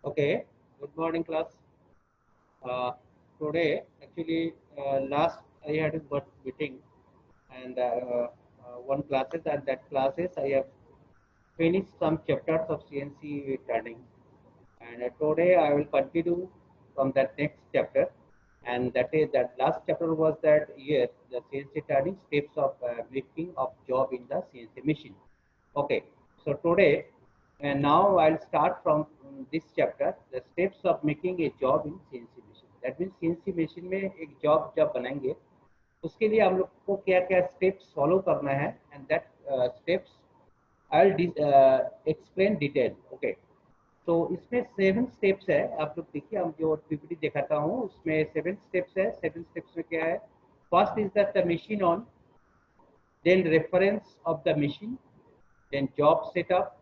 Okay, good morning, class. Today, actually, last I had a board meeting and one classes, and that classes I have finished some chapters of CNC turning, and today I will continue from that next chapter, and that last chapter was that year the CNC turning steps of making of job in the CNC machine. Okay, so today and now I'll start from this chapter, the steps of making a job in CNC machine. That means CNC machine में एक job जब बनाएंगे उसके लिए हम लोग को क्या क्या steps follow करना है, and that steps I'll explain detail. Okay, तो इसमें 7 steps है. आप लोग देखिए, हम जो पीपीटी दिखाता हूँ उसमें 7 steps है. 7 steps में क्या है? First is that the machine on, then reference of the machine, then job setup,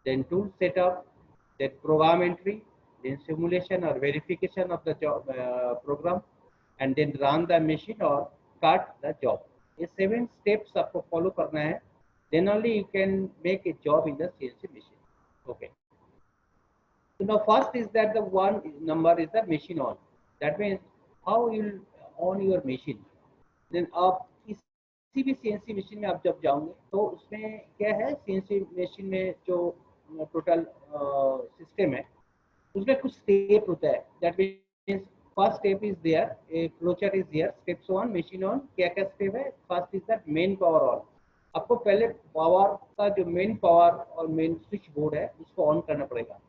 then tool setup, then program entry, then simulation or verification of the job program, and then run the machine or start the job. ये 7 steps आपको follow करना है. Then only you can make a job in the CNC machine. Okay. So now first is that the one number is the machine on. That means how you on your machine. Then आप किसी भी CNC machine में आप जब जाओगे तो उसमें क्या है, CNC मशीन में जो टोटल सिस्टम है उसमें कुछ स्टेप होता है. That means first step is there, a flowchart is there. Steps on machine on, क्या क्या स्टेप है? First is that main power on. आपको पहले पावर का जो मेन पावर और मेन स्विच बोर्ड है उसको ऑन करना पड़ेगा.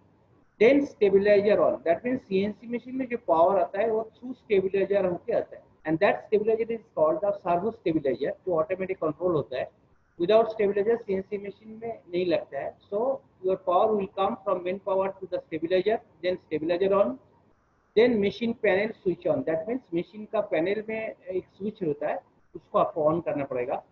Then stabiliser on. That means CNC machine में जो पावर आता है वो थ्रू स्टेबिलाईजर होके आता है, and that stabiliser is called the servo stabiliser, जो ऑटोमेटिक कंट्रोल होता है. विदाउट स्टेबिलाईजर सीएनसी मशीन में नहीं लगता है. So your power will come from main power to the stabiliser, then stabiliser on, then machine panel switch on. That means machine का panel में एक स्विच होता है उसको आपको ऑन करना पड़ेगा.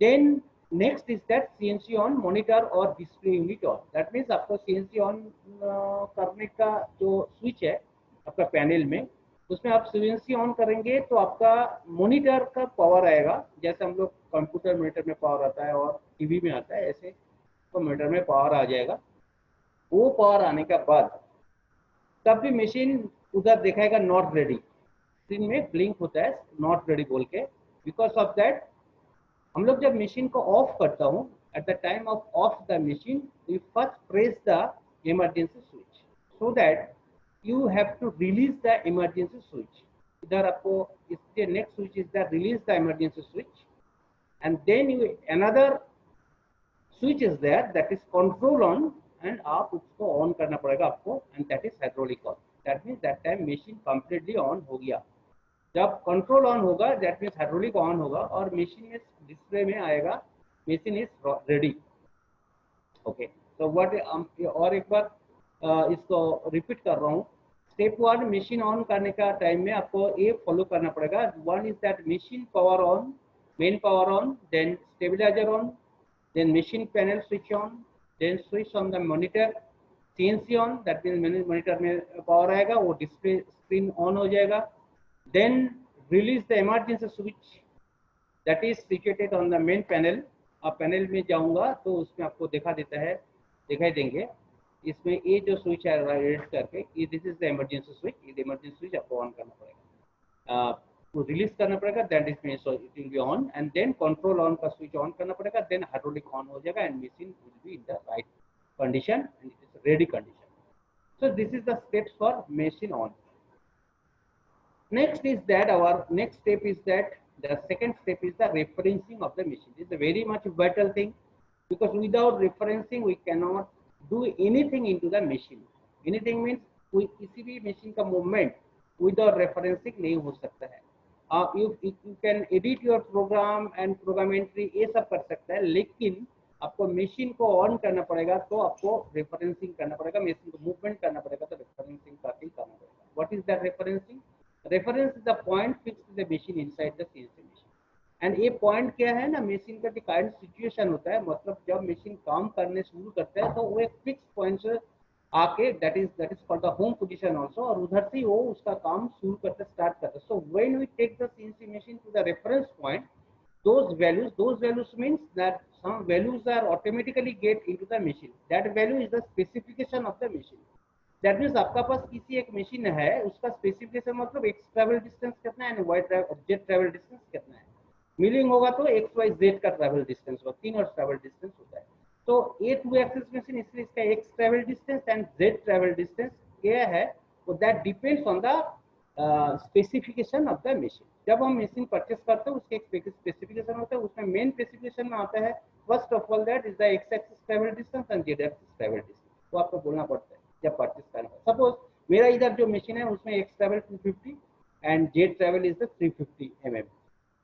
Then next is that CNC on monitor और display unit on. That means आपको सीएनसी ऑन करने का जो स्विच है आपका पैनल में, उसमें आप सीएनसी ऑन करेंगे तो आपका मॉनिटर का पावर आएगा. जैसे हम लोग कंप्यूटर मॉनिटर में पावर आता है और टीवी में आता है, ऐसे तो मॉनिटर में पावर आ जाएगा. वो पावर आने के बाद तब भी मशीन उधर दिखाएगा नॉट रेडी. स्क्रीन में ब्लिंक होता है नॉट रेडी बोल के. बिकॉज ऑफ दैट हम लोग जब मशीन को ऑफ करता हूँ, at the time of off the machine we first press the emergency switch so that you have to release the emergency switch. इधर आपको इसके next switch is the release the emergency switch, and then you another switch is there that is control on, and आप उसको on करना पड़ेगा आपको, and that is hydraulic on. That means that time machine completely on हो गया. जब control on होगा that means hydraulic on होगा और मशीन में डिस्प्ले में आएगा मशीन इज रेडी. ओके, तो व्हाट और एक बार इसको रिपीट कर रहा हूँ. स्टेप 1 मशीन ऑन करने का टाइम में आपको ये फॉलो करना पड़ेगा. 1 is that machine power on, main power on, then stabiliser on, then machine panel switch on, then switch on the monitor CNC on. That means monitor में power आएगा, वो डिस्प्ले स्क्रीन ऑन हो जाएगा. Then release the emergency switch that is situated on the main panel. आप panel में जाऊंगा तो उसमें आपको दिखाई देंगे. इसमें ये जो स्विच है रेड करके, ये this is the emergency switch. ये इमरजेंसी स्विच आपको ऑन करना पड़ेगा, तो रिलीज करना पड़ेगा. That is mean so it will be on, and then control on का स्विच ऑन करना पड़ेगा. देन हाइड्रोलिक ऑन हो जाएगा and machine will be in the right condition and it is ready condition. So this is the steps for machine on. Next is that our next step is that the second step is the referencing of the machine. This is a very much vital thing, because without referencing we cannot do anything into the machine. Anything means कोई किसी भी machine का movement without referencing नहीं हो सकता है. You can edit your program and program entry ये सब कर सकता है, लेकिन आपको मशीन को ऑन करना पड़ेगा तो आपको रेफरेंसिंग करना पड़ेगा. मशीन को मूवमेंट करना पड़ेगा तो रेफरेंसिंग करके करना पड़ेगा. What is that referencing? Reference is the point fix the machine inside the CNC machine. And ये पॉइंट क्या है ना, मशीन का करंट सिचुएशन होता है. मतलब जब मशीन काम करने शुरू करता है तो वो एक फिक्स पॉइंट से आके that is called the home position also, और उधर से वो उसका काम शुरू करते स्टार्ट करता है. So when we take the CNC machine to the reference point, those values means that some values are automatically get into the machine. That value is the specification of the machine. That means आपका पास किसी एक machine है, उसका specification मतलब x travel distance कितना है and Y Z travel distance कितना है। मिलिंग होगा तो एक्स वाई जेड का ट्रैवल डिस्टेंस होगा, तीन और ट्रैवल डिस्टेंस होता है। तो ए टू एक्सिस मशीन, इसलिए इसका x travel distance and Z travel distance क्या है, वो that depends on the specification of the machine. जब हम मशीन परचेस करते हैं उसके एक स्पेसिफिकेशन होता है, उसमें मेन स्पेसिफिकेशन में आता है first of all that is the x axis travel distance and Z axis travel distance, वो आपको बोलना पड़ता है जब परचेस करना है। सपोज मेरा इधर जो मशीन है उसमें x travel 250 and Z travel is the 350 mm.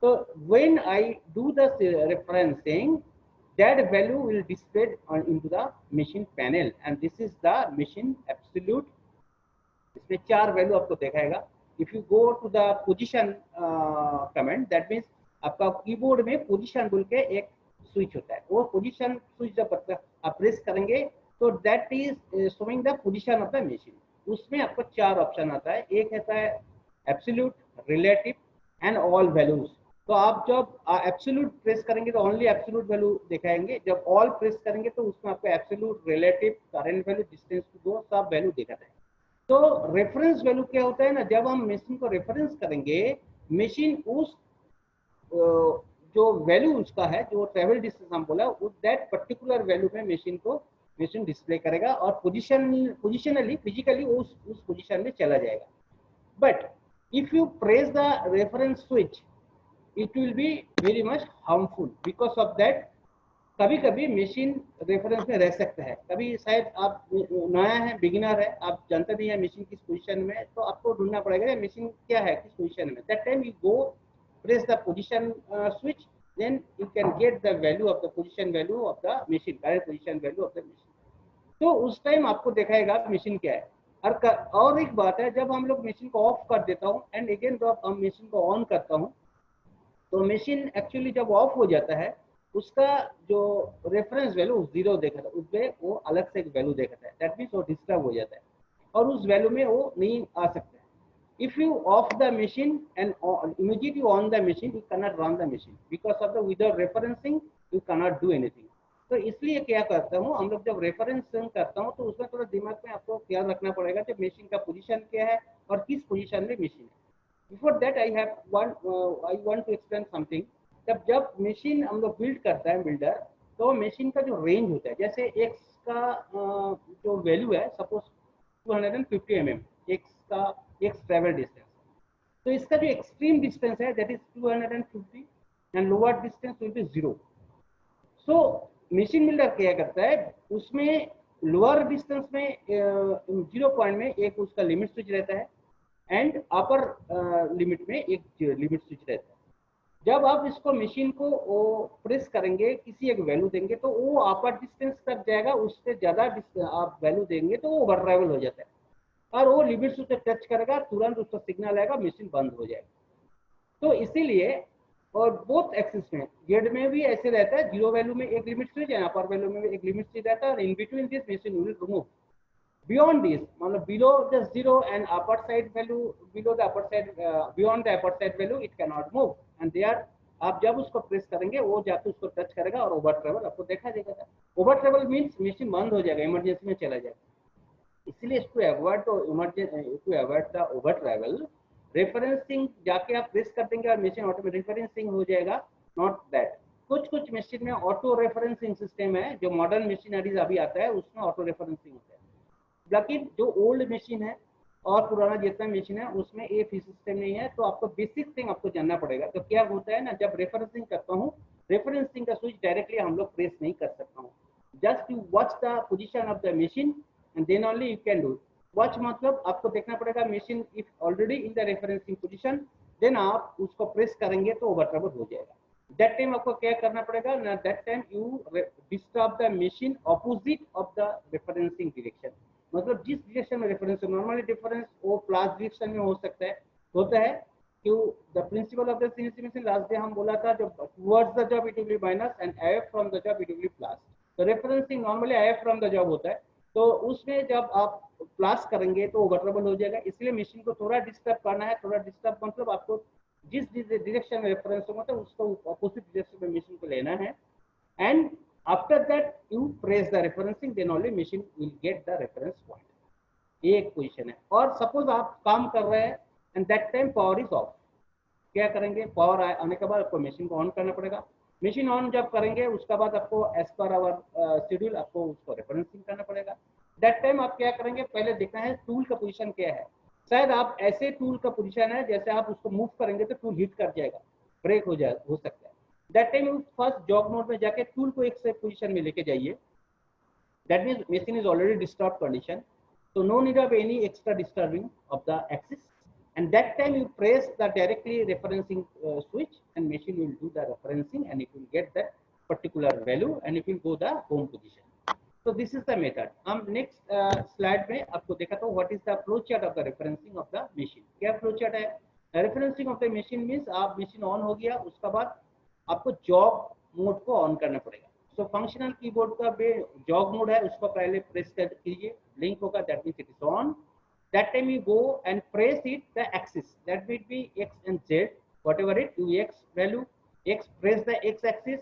So when I do the referencing, that value will displayed on into the machine panel and this is the machine absolute. इसमें चार value आपको दिखाएगा। If you go to the position comment, that means आपका keyboard में position बोल के एक switch होता है, वो पोजीशन स्विच जब आप प्रेस करेंगे तो that is showing the position of the machine. उसमें आपको चार ऑप्शन आता है, एक आता है absolute, relative and all values. तो आप जब एब्सोल्यूट प्रेस करेंगे तो ओनली एब्सोल्यूट वैल्यू दिखाएंगे, जब ऑल प्रेस करेंगे तो उसमें आपको absolute, relative, current value, distance to go सब वैल्यू दिखाता है। तो रेफरेंस वैल्यू क्या होता है ना, जब हम मशीन को रेफरेंस करेंगे, मशीन उस जो वैल्यू उसका है, जो ट्रेवल डिस्टेंस हम बोला, उस दैट पर्टिकुलर वैल्यू में मशीन डिस्प्ले करेगा और पोजिशनली फिजिकली उस पोजिशन में चला जाएगा। But if you press the reference switch, it will be very much harmful because of that। कभी कभी मशीन रेफरेंस में रह सकता है, कभी शायद आप नया है, बिगिनर है, आप जानते नहीं है मशीन किस पोजीशन में, तो आपको ढूंढना पड़ेगा मशीन क्या है, किस पोजीशन में। That time you go press the position switch, then you can get the value of the position value of the machine, current position value of the machine. तो उस टाइम आपको दिखाएगा मशीन क्या है। और एक बात है, जब हम लोग मशीन को ऑफ कर देता हूँ एंड अगेन जब हम मशीन को ऑन करता हूँ, तो मशीन एक्चुअली जब ऑफ हो जाता है, उसका जो रेफरेंस वैल्यू जीरो देखा था, उसमें वो अलग से एक वैल्यू देखा है, दैट मीन्स वो डिस्टर्ब हो जाता है और उस वैल्यू में वो नहीं आ सकता है। If you of the machine and immediately on the machine, you can not run the machine because of the without referencing you can not do anything. तो इसलिए क्या करता हूँ, हम लोग जब रेफरेंसिंग करता हूँ तो उसमें थोड़ा दिमाग में आपको ख्याल रखना पड़ेगा कि मशीन का पोजीशन क्या है और किस पोजीशन में मशीन है। Before that I want to explain something। जब मशीन हम लोग बिल्ड करता है बिल्डर, तो मशीन का जो रेंज होता है, जैसे एक्स का जो वैल्यू है सपोज 250 mm, एक्स का एक्स ट्रैवल डिस्टेंस, तो इसका जो एक्सट्रीम डिस्टेंस है that is 250 and lower distance will be 0। So machine builder क्या करता है, उसमें लोअर डिस्टेंस में 0 पॉइंट में एक उसका लिमिट स्विच रहता है एंड अपर लिमिट में एक लिमिट स्विच रहता है। जब आप इसको मशीन को प्रेस करेंगे, किसी एक वैल्यू देंगे तो वो अपर डिस्टेंस तक जाएगा, उससे ज़्यादा आप वैल्यू देंगे तो वो ओवर ट्रैवल हो जाता है और वो लिमिट स्विच टच करेगा, तुरंत उसका सिग्नल आएगा, मशीन बंद हो जाएगा। तो इसीलिए और बोथ एक्सिस में, जेड में भी ऐसे रहता है, जीरो वैल्यू में एक लिमिट स्विच है, अपर वैल्यू में एक लिमिट स्विच रहता है और in between this machine will remove. Beyond this, मतलब below the zero and upper side value, below the upper side, beyond the upper side value, it cannot move and there आप जब उसको press करेंगे वो जाके उसको टच करेगा और ओवर ट्रेवल आपको देखा देगा। ओवर ट्रेवल मीन्स मशीन बंद हो जाएगा, इमरजेंसी में चला जाएगा। इसलिए to avoid the over travel, referencing जाके आप प्रेस कर देंगे और मशीन ऑटोमेटिक रेफरेंसिंग हो जाएगा। नॉट दैट, कुछ मशीन में ऑटो रेफरेंसिंग सिस्टम है, जो मॉडर्न मशीनरीज अभी आता है उसमें ऑटो रेफरेंसिंग होता है। लेकिन जो ओल्ड मशीन है और पुराना जितना मशीन है उसमें ये सिस्टम नहीं है। तो आपको बेसिक थिंग आपको जानना पड़ेगा। तो क्या होता है ना, जब रेफरेंसिंग करता हूँ, रेफरेंसिंग का स्विच डायरेक्टली हम लोग प्रेस नहीं कर सकता हूँ, just you watch the position of the machine and then only you can do. Watch मतलब आपको देखना पड़ेगा machine if already in the referencing position, then आप उसको प्रेस करेंगे तो ओवर ट्रैवल हो जाएगा। दैट टाइम आपको क्या करना पड़ेगा ना, that time you disturb the machine opposite of the referencing direction. मतलब जिस डायरेक्शन में रेफरेंस, नॉर्मली डिफरेंस वो प्लस डायरेक्शन में हो सकता है, होता है कि the principle of the CNC machine last day हम बोला था, जब towards the job it will be minus and away from the job it will be plus. तो referencing normally away from the job होता है, तो उसमें जब आप प्लस करेंगे तो ओवर ट्रैवल हो जाएगा। इसलिए मशीन को थोड़ा डिस्टर्ब करना है, थोड़ा डिस्टर्ब मतलब आपको जिस डायरेक्शन में रेफरेंस होगा तो उसको अपोजिट डायरेक्शन में मशीन को लेना है and after that you press the referencing, then only machine will get the reference point। ये एक पोजीशन है। और सपोज आप काम कर रहे हैं and that time power is of, क्या करेंगे, पावर आने के बाद आपको मशीन को ऑन करना पड़ेगा। मशीन ऑन जब करेंगे उसके बाद आपको एज पर आवर शेड्यूल आपको उसको रेफरेंसिंग करना पड़ेगा। दैट टाइम आप क्या करेंगे, पहले देखना है टूल का पोजीशन क्या है। शायद आप ऐसे टूल का पोजीशन है जैसे आप उसको मूव करेंगे तो टूल हिट कर जाएगा, ब्रेक हो सकता है। That time first job mode में जाके टूल को एक से पोजीशन में लेके जाइए। That means machine is already disturbed condition, so no need of any extra disturbing of the axis. And that time you press the directly referencing switch, and machine will do the referencing, and it will get that particular value, and it will go the home position. So this is the method. Next slide में आपको देखा तो what is the flow chart of the referencing of the machine. क्या flow chart है? Referencing of the machine means आप machine on हो गया, उसके बाद आपको जॉब मोड को ऑन करना पड़ेगा। सो फंक्शनल कीबोर्ड का जॉब मोड है, उसको पहले प्रेस कर कीजिए, ब्लिंक होगा, that means it is on. That time you go and press it the axis, that will be x and Z, whatever it you x value x, press the x axis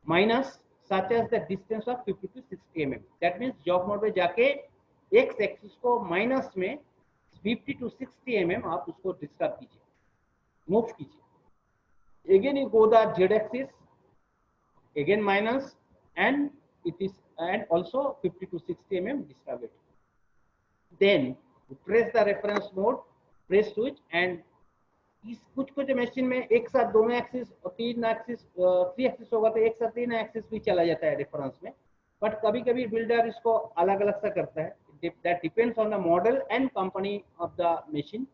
minus such as the distance of 50 to 60 mm, that means job mode में जाके x axis को minus में 50 to 60 mm आप उसको disturb कीजिए, move कीजिए। again you go the z axis, again minus, and it is and also 50 to 60 mm disturb it. Then you press the reference mode, press switch, and इस कुछ machine में एक साथ दोनों एक्सिस और तीन एक्सिस, थ्री एक्सिस होगा तो एक साथ तीन एक्सिस भी चला जाता है रेफरेंस में, बट कभी कभी बिल्डर इसको अलग अलग सा करता है। That depends on the model and company of the machine,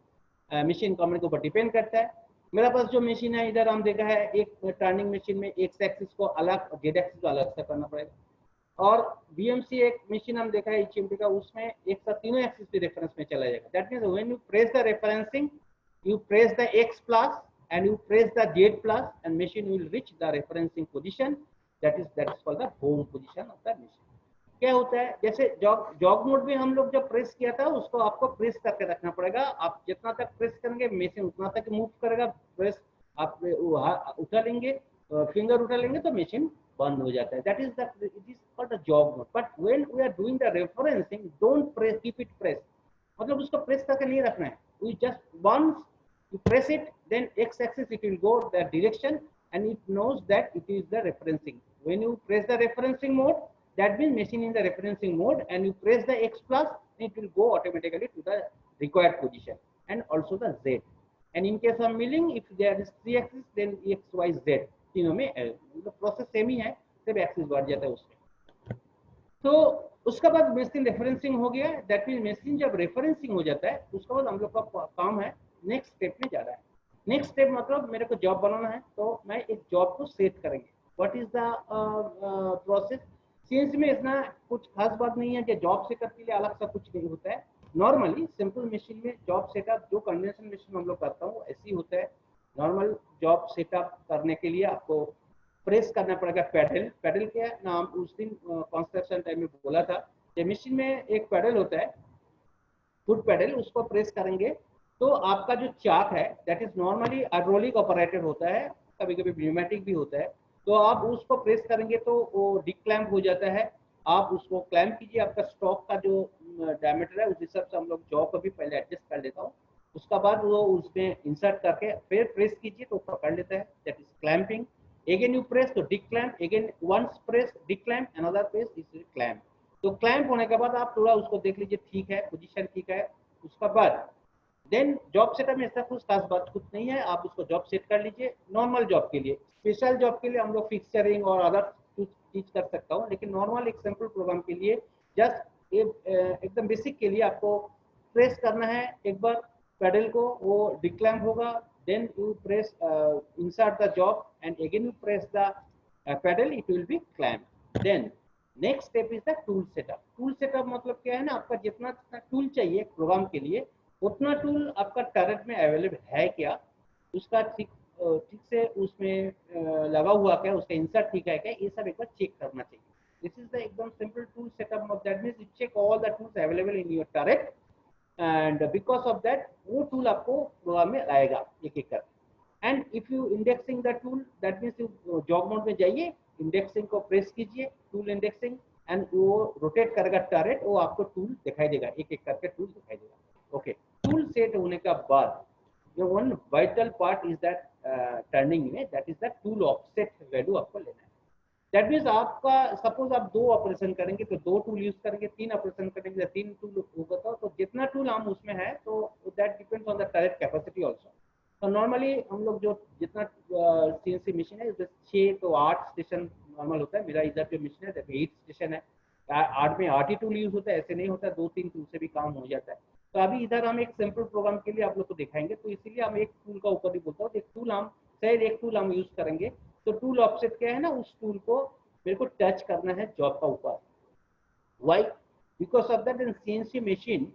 machine company के ऊपर डिपेंड करता है। मेरा पास जो मशीन है इधर हम देखा है, एक टर्निंग मशीन में एक एक्सिस को अलग, जेड एक्सिस को अलग से करना पड़ेगा। और बीएमसी एक मशीन हम देखा है एचएमटी का, उसमें एक साथ तीनों एक्सिस भी रेफरेंस में चला जाएगा। That means when you press the referencing, you press the X plus and you press the Z plus, and machine will reach the referencing position, that is called the home position of the machine. क्या होता है, जैसे job mode में हम लोग जब press किया था उसको आपको प्रेस करके रखना पड़ेगा। आप जितना तक प्रेस करेंगे मशीन उतना तक मूव करेगा। प्रेस आप उठा लेंगे, फिंगर उठा लेंगे तो मशीन बंद हो जाता है। That is the it is called the job mode. But when we are doing the referencing, don't press, keep it press, मतलब उसको प्रेस करके नहीं रखना है। We just once you press it, then x axis it will go that direction, and it knows that it is the referencing. When you press the referencing mode, that means machine in the referencing mode, and you press the x plus, it will go automatically to the required position, and also the z. And in case of milling, if there is 3 axis, then x y z तीनों में process same ही है, सिर्फ axis बढ़ जाता है उसमें। तो उसके बाद मशीन रेफरेंसिंग हो गया। दैट मीन मशीन जब रेफरेंसिंग हो जाता है उसके बाद हम लोग का काम है नेक्स्ट स्टेप में जा रहा है। नेक्स्ट स्टेप मतलब मेरे को जॉब बनाना है, तो मैं एक जॉब को सेट करेंगे। What is the process? CNC में इतना कुछ खास बात नहीं है कि जॉब सेटअप के लिए अलग सा कुछ नहीं होता है। नॉर्मली सिंपल मशीन में जॉब सेटअप जो कन्वेंशन मशीन हम लोग करता हूँ ऐसी होता है। नॉर्मल जॉब सेटअप करने के लिए आपको प्रेस करना पड़ेगा पैडल। पैडल क्या नाम उस दिन कंस्ट्रक्शन टाइम में बोला था कि मशीन में एक पैडल होता है, फुट पैडल, उसको प्रेस करेंगे तो आपका जो चाक है that is normally hydraulic operated होता है, कभी कभी न्यूमेटिक भी होता है। तो आप उसको प्रेस करेंगे तो वो डिक्लैम्प हो जाता है। आप उसको क्लैम्प कीजिए, आपका स्टॉक का जो डायमीटर है उस हिसाब से हम लोग जॉ को भी पहले एडजस्ट कर लेता हूँ। उसका बाद वो उसमें इंसर्ट करके फिर प्रेस कीजिए तो पकड़ लेता है, that is clamping. Again you press तो declamp, again once press declamp, another press is clamp. तो क्लैम्प होने के बाद आप थोड़ा उसको देख लीजिए ठीक है, पोजीशन ठीक है। उसका बाद देन जॉब सेटअप में ऐसा कुछ खास बात कुछ नहीं है, आप उसको जॉब सेट कर लीजिए। नॉर्मल जॉब के लिए, स्पेशल जॉब के लिए हम लोग फिक्सचरिंग और अदर कुछ चीज कर सकता हूँ, लेकिन नॉर्मल एक सिंपल प्रोग्राम के लिए जस्ट एकदम बेसिक के लिए आपको प्रेस करना है एक बार पैडल को, वो डिक्लैम्प होगा। Then you press insert the job and again you press the pedal, it will be clamp. Then next step is the tool setup. Tool setup मतलब क्या है ना, आपका जितना टूल चाहिए प्रोग्राम के लिए उतना टूल आपका टर्रेट में अवेलेबल है क्या, उसका ठीक से उसमें लगा हुआ क्या, उसका इंसर्ट ठीक है क्या, ये सब एक बार चेक करना चाहिए। दिस इज द एकदम simple tool setup. That means you check all the tools available in your turret, and because of that वो टूल आपको प्रोग्राम में आएगा एक एक कर। And if you indexing the tool, that means you job mode में जाइए, indexing को प्रेस कीजिए, टूल इंडेक्सिंग, एंड वो रोटेट करेगा टर्रेट, वो आपको टूल दिखाई देगा, एक एक करके टूल दिखाई देगा। ओके, टूल सेट होने का बाद जो one vital part is that turning में, that is the tool offset value आपको लेना है। दैट मीन्स आपका सपोज आप 2 ऑपरेशन करेंगे तो 2 टूल यूज करेंगे, 3 ऑपरेशन करेंगे तो 3 टूल होगा, तो जितना टूल हम उसमें है तो that depends on the turret capacity also. तो नॉर्मली हम लोग जो जितना सीएनसी मशीन है 6 तो 8 स्टेशन नॉर्मल होता है। मेरा इधर जो मशीन है 8 स्टेशन है, 8 में 8 ही टूल यूज होता है, ऐसे नहीं होता, 2-3 टूल से भी काम हो जाता है। तो अभी इधर हम एक सिंपल प्रोग्राम के लिए आप लोग को दिखाएंगे, तो इसीलिए हम एक टूल का ऊपर ही बोलता हूँ, एक टूल हम शायद एक टूल हम यूज करेंगे। तो टूल ऑफसेट क्या है ना, उस टूल को मेरे को टच करना है जॉब का ऊपर। Why? Because of that in CNC machine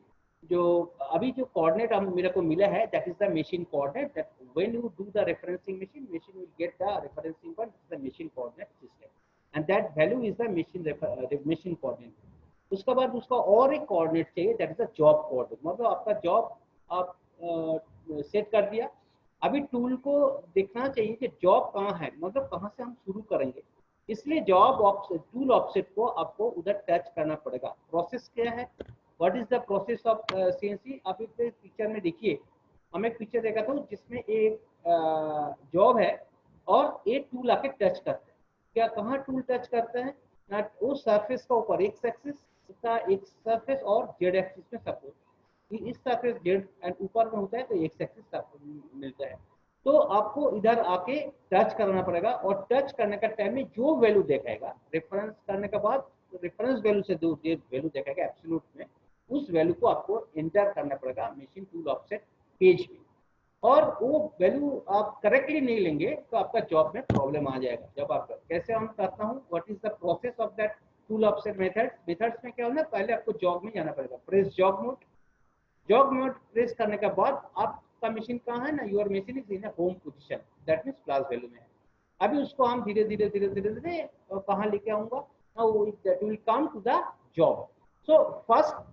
जो अभी जो कोऑर्डिनेट मेरे को मिला है that is the machine coordinate, that when you do the referencing machine will get the referencing one, the machine coordinate system, and that value is the machine coordinate. उसके बाद उसका और एक कोऑर्डिनेट चाहिए, that is the job coordinate. मतलब आपका job आप set कर दिया, अभी टूल को देखना चाहिए कि जॉब कहाँ है, मतलब कहाँ से हम शुरू करेंगे, इसलिए जॉब टूल ऑफसेट को आपको उधर टच करना पड़ेगा। प्रोसेस क्या है, what is the process of CNC? आप इस पिक्चर में देखिए, हम एक पिक्चर देखा था जिसमें एक जॉब है और एक टूल आके टच करता है। क्या कहाँ टूल टच करता है ना, वो सरफेस का ऊपर एक्स एक्सिस का एक सरफेस और जेड एक्सिस में सपोज, इस सरफेस जेड एंड ऊपर में होता है तो एक्स एक्सिस मिलता है। तो आपको इधर आके टच करना पड़ेगा, और टच करने का टाइम में जो वैल्यू देखाएगा, रेफरेंस करने के बाद रेफरेंस वैल्यू से जो वैल्यू देखाएगा एब्सोल्यूट में, उस वैल्यू को आपको एंटर करना पड़ेगा मशीन टूल ऑफसेट पेज में। और वो वैल्यू आप करेक्टली नहीं लेंगे तो आपका जॉब में प्रॉब्लम आ जाएगा। जब आप कैसे हम करता हूँ, what is the process of that tool offset methods में क्या होना है, पहले आपको जॉब में जाना पड़ेगा, press job mode. Job mode press करने के बाद आपका मशीन कहाँ है ना, your machine is in home position, that means class value में है। अभी उसको हम धीरे धीरे धीरे धीरे धीरे कहाँ लेके आऊंगा, that will come to the job. So first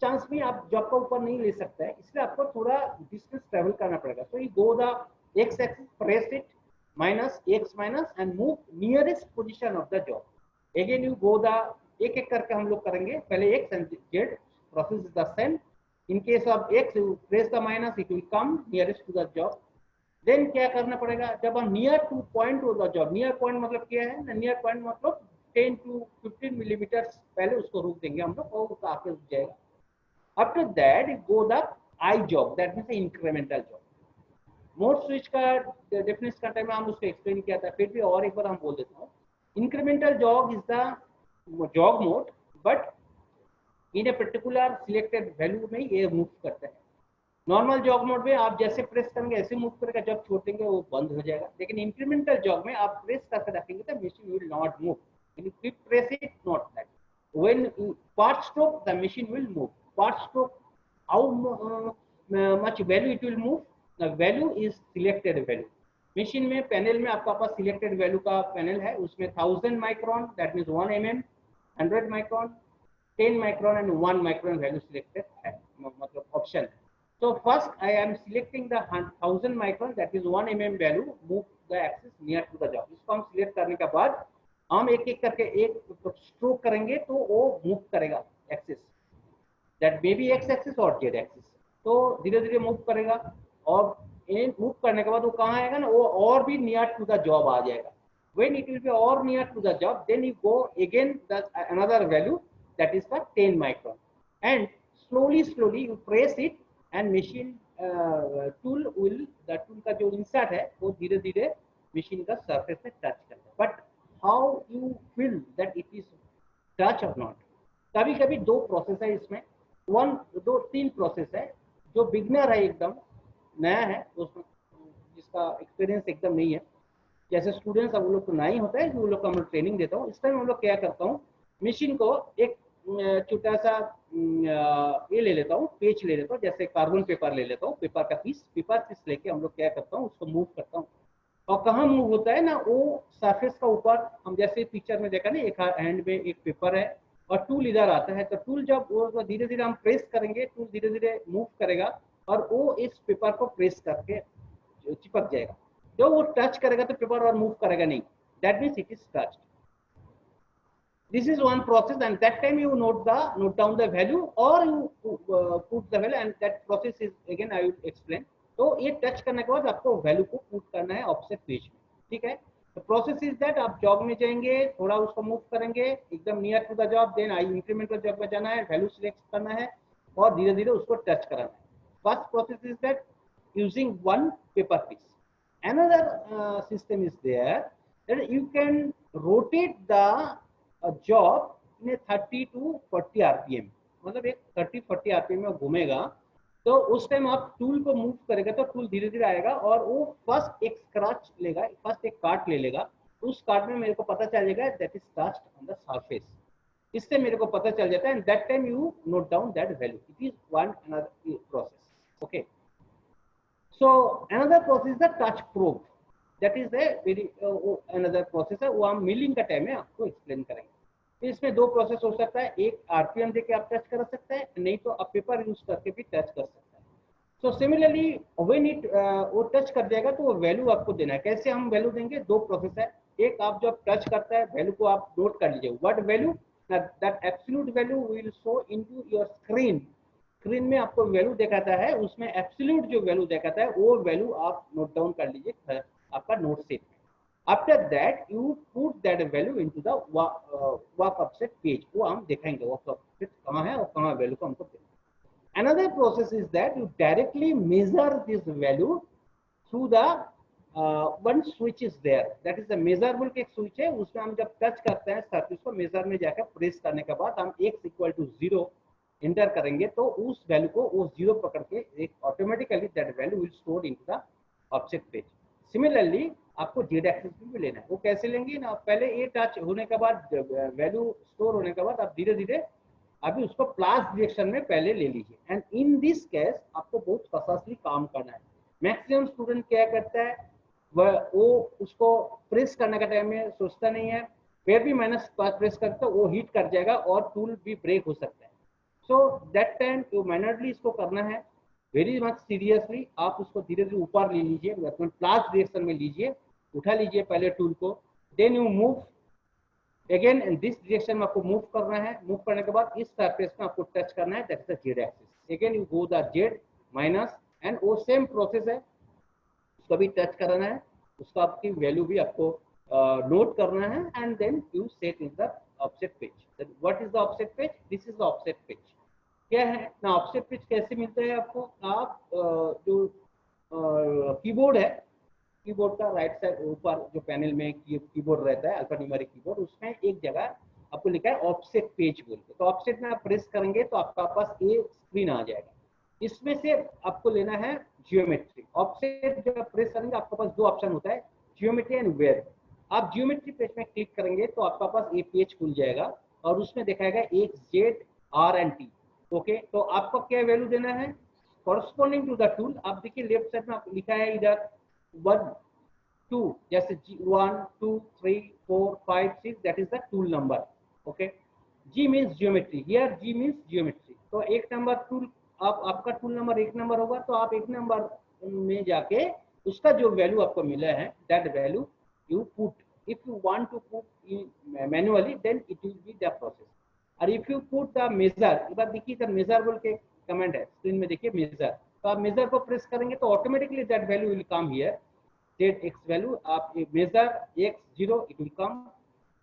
chance में आप जॉब का ऊपर नहीं ले सकते हैं, इसलिए आपको थोड़ा डिस्टेंस ट्रेवल करना पड़ेगा। So you go the x axis, press it minus x minus and move nearest position of the job. Again you go the, एक एक करके हम लोग करेंगे, पहले x and Z, process is the same. In case of x, you press the minus, it will come nearest to the job. Then क्या करना पड़ेगा, जब हम near to point हो the job, near point मतलब क्या है ना, near point मतलब 10 to 15 मिलीमीटर पहले उसको रोक देंगे हम लोग, और उसका आके रुक जाएगा। After that, you go the I job, that means the incremental job. Mode switch का डेफिनेशन का टाइम हम उसको एक्सप्लेन किया था, फिर भी और एक बार हम बोल देता हूँ। Incremental job is the job mode, but in a particular selected value में ये मूव करते हैं। नॉर्मल जॉब मोड में आप जैसे प्रेस करेंगे ऐसे मूव करेगा, जब छोड़ देंगे वो बंद हो जाएगा। लेकिन इंक्रीमेंटल जॉब में आप प्रेस करके रखेंगे तो machine will not move, when you keep press it, not that when part stroke the machine will move. Part stroke, how much value it will move, the value is selected value। Machine में panel में आपका पास selected value का panel है, उसमें 1000 micron that means 1 mm, 100 micron, 10 micron and 1 micron value selected है, मतलब option. So first I am selecting the 1000 micron, that is 1 mm value, move the axis near to the job। इसको हम select करने के बाद हम एक एक करके एक स्ट्रोक करेंगे तो वो मूव करेगा axis, that may be x axis और जेड एक्सिस। तो धीरे धीरे मूव करेगा, और मूव करने के बाद वो कहाँ आएगा ना, वो और भी नियर टू द जॉब आ जाएगा। When it will be or near to the job, then you go again the another value, that is the 10 micron, and slowly you press it and machine tool will, the tool का जो insert है वो धीरे धीरे machine का surface में touch करता है। But how you feel that it is touch और नॉट, कभी कभी दो प्रोसेस है इसमें, दो तीन प्रोसेस है। जो बिगनर है, एकदम नया है, उसमें जिसका एक्सपीरियंस एकदम नहीं है, जैसे स्टूडेंट्स अब लोग को नहीं होता है, वो लोग को हम लोग ट्रेनिंग देता हूँ। इस टाइम हम लोग क्या करता हूँ, मशीन को एक छोटा सा ये ले लेता हूँ, पेज ले लेता हूँ, जैसे कार्बन पेपर ले लेता हूँ, पेपर का पीस लेके हम लोग क्या करता हूँ, उसको मूव करता हूँ। और कहाँ मूव होता है ना, वो सरफेस का ऊपर, हम जैसे पिक्चर में देखा ना, एक हैंड में एक पेपर है और टूल इधर आता है, तो टूल जब वो धीरे धीरे हम प्रेस करेंगे, टूल धीरे धीरे मूव करेगा और वो इस पेपर को प्रेस करके चिपक जाएगा। जब वो टच करेगा तो पेपर और मूव करेगा नहीं, that means it is touched. This is one process, and that time you note down the value, or you put the value, and that process is again I will explain. तो ये touch करने के बाद आपको value को put करना है offset page में, ठीक है। तो प्रोसेस इज दैट आप जॉब में जाएंगे, थोड़ा उसको मूव करेंगे एकदम near to the job, then I incremental job में जाना है, वैल्यू सिलेक्ट करना है और धीरे धीरे उसको टच कराना है। First process is that using one paper piece. Another system is there that you can rotate the job in a 30 to 40 RPM. मतलब एक 30-40 RPM में घूमेगा, तो उस टाइम आप टूल को मूव करेगा तो टूल धीरे धीरे आएगा और वो फर्स्ट एक स्क्रैच लेगा, फर्स्ट एक काट ले लेगा, उस काट में मेरे को पता चल जाएगा that is touched on the surface. इससे मेरे को पता चल जाता है, and that time you note down that value. It is one another process. Okay, so another process is the touch probe. That is a very another process है, वो हम मिलिंग का टाइम में आपको एक्सप्लेन करेंगे. तो इसमें दो प्रोसेस हो सकता है, एक आरपीएम देके आप टच कर सकते हैं, नहीं तो आप पेपर यूज करके भी टच कर सकते हैं. सो सिमिलरली व्हेन इट वो टच कर जाएगा तो वो वैल्यू आपको देना है. कैसे हम वैल्यू देंगे? दो प्रोसेस है. एक आप जब टच करता है वैल्यू को आप नोट कर लीजिए, what value, that absolute value will show into your screen. Screen में आपको वैल्यू दिखाता है, उसमें एब्सोल्यूट जो वैल्यू दिखाता है वो वैल्यू आप नोट डाउन कर लीजिए आपका नोट सेट में. After that you put that value into the work offset page. वो हम दिखाएंगे वर्क ऑफसेट कहाँ है और कहाँ वैल्यू को हमको देना. Another process is that you directly measure this value through the one switch is there. That is the measurable के स्विच है, उसमें हम जब टच करते हैं सरफेस को, मेजर में जाकर प्रेस करने के बाद हम x = 0 इंटर करेंगे तो उस वैल्यू को वो 0 पकड़ के एक automatically that value will store into the object page. Similarly आपको जेड एक्सिस भी लेना है. वो कैसे लेंगे ना, पहले ये टच होने के बाद वैल्यू स्टोर होने के बाद आप धीरे धीरे अभी उसको प्लस डायरेक्शन में पहले ले लीजिए. एंड इन दिस केस आपको बहुत कॉन्शियसली काम करना है. मैक्सिमम स्टूडेंट क्या करता है, वो उसको प्रेस करने का टाइम में सोचता नहीं है, फिर भी माइनस प्रेस करता है वो हिट कर जाएगा और टूल भी ब्रेक हो सकता है. सो दैट टाइम यू मैनरली इसको करना है वेरी मच सीरियसली. आप उसको धीरे धीरे ऊपर ले लीजिए, प्लस डायरेक्शन में लीजिए, उठा लीजिए पहले टूल को, then you move again in this direction में आपको मूव करना है. मूव करने के बाद इस सरफेस में आपको टच करना है, that is the Z axis. Again you go the Z minus, and वो सेम प्रोसेस है, उसको भी टच करना है, उसका आपकी वैल्यू भी आपको नोट करना है, and then you set in the offset page. What is the offset page? This is the offset page. क्या है ना, ऑफसेट पेज कैसे मिलता है आपको? आप जो कीबोर्ड है, कीबोर्ड का राइट साइड ऊपर जो पैनल में कीबोर्ड रहता है, अल्फान्यूमेरिक कीबोर्ड, उसमें एक जगह आपको लिखा है ऑफसेट पेज बोल के. तो ऑफसेट में आप प्रेस करेंगे तो आपका पास ये स्क्रीन आ जाएगा. इसमें से आपको लेना है जियोमेट्री. ऑफसेट जब प्रेस करेंगे आपके पास दो ऑप्शन होता है, जियोमेट्री एंड वेयर. आप जियोमेट्री पेज में क्लिक करेंगे तो आपका पास ये पेज खुल जाएगा और उसमें दिखाएगा एक Z R and T. Okay, तो आपको क्या वैल्यू देना है कॉरस्पॉन्डिंग टू द टूल. आप देखिए लेफ्ट साइड में आप लिखा है इधर 1 2, जैसे 1 2 3 4 5 6, that is the tool number. Okay, G means geometry, here G means geometry. तो एक नंबर टूल, आप आपका टूल नंबर 1 नंबर होगा तो आप 1 नंबर में जाके उसका जो वैल्यू आपको मिला है that value you put. If you want to put manually then it will be the process. और if you put the measure, एक बार देखिए इधर measure बोल के कमेंट है स्क्रीन में, देखिए measure. तो आप measure को प्रेस करेंगे तो automatically that value will come here. Z x value, आप measure x0, it will come.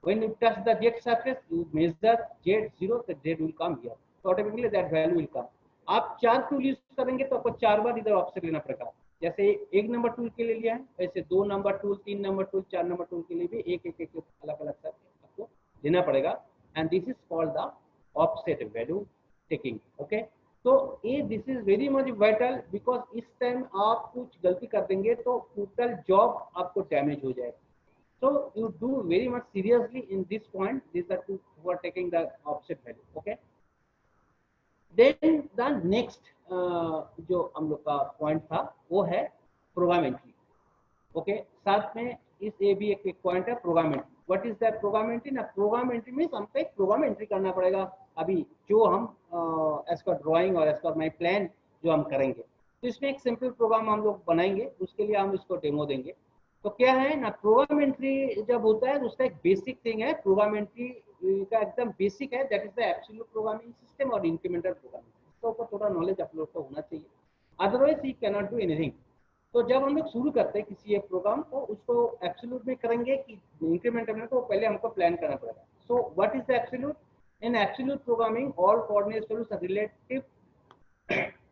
When you touch the Z surface, you measure Z0, the Z will come here. तो automatically that value will come. आप 4 tool use करेंगे तो आपको 4 बार इधर offset लेना पड़ेगा. जैसे 1 नंबर टूल के लिए लिया है, वैसे 2 number tool, 3 number tool, 4 number tool के लिए भी एक एक एक अलग अलग करके आपको लेना पड़ेगा. And this is called the offset value taking. Okay, तो ये this is very much vital, because इस टाइम आप कुछ गलती कर देंगे तो टोटल जॉब आपको डैमेज हो जाएगा. So you do very much seriously in this point, this are to for taking the offset value. Okay, then the next जो हम लोग का पॉइंट था वो है प्रोग्राम एंट्री. ओके, साथ में इस ये भी एक पॉइंट है program entry. What is that program entry? ना, प्रोग्राम एंट्री मींस हमको एक प्रोग्राम एंट्री करना पड़ेगा अभी जो हम एज पर ड्राइंग और एज पर माय प्लान जो हम करेंगे. तो इसमें एक सिंपल प्रोग्राम हम लोग बनाएंगे, उसके लिए हम इसको डेमो देंगे. तो क्या है ना, प्रोग्राम एंट्री जब होता है तो उसका एक बेसिक थिंग है, प्रोग्राम एंट्री का एकदम बेसिक है, that is the absolute programming system और इंक्रीमेंटल प्रोग्रामिंग, इसके ऊपर थोड़ा नॉलेज आप लोग को होना चाहिए, otherwise you can not do anything. तो जब हम लोग शुरू करते हैं किसी एक प्रोग्राम को, उसको एब्सोल्यूट में करेंगे कि इंक्रीमेंटल में, तो पहले हमको प्लान करना पड़ेगा। So what is the absolute? In absolute programming all coordinate values are relative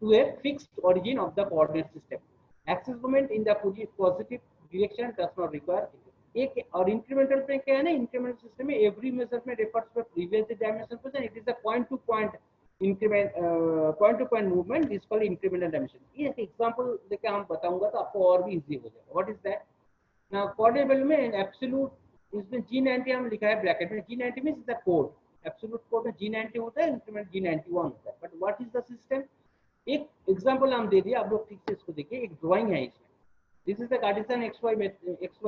to a fixed origin of the coordinate system. Axis movement in the positive direction does not require एक और incremental पे क्या है ना, incremental system में every measurement refers to previous dimension position, it is a point to point increment, point to point movement is called incremental dimension. ये example देके हम बताऊंगा तो आपको और भी इजी हो जाएगा। What is that? ना कोऑर्डिनेट वैल्यू में एब्सोल्यूट, इसमें G90 हम लिखा है ब्रैकेट में, G90 means the code, absolute code में G90 होता है, इंक्रीमेंट G91 होता है। But what is the system? एक एग्जांपल हम दे दिए, आप लोग ठीक से इसको देखिए, एक ड्राइंग है इसमें, this is the cartesian X Y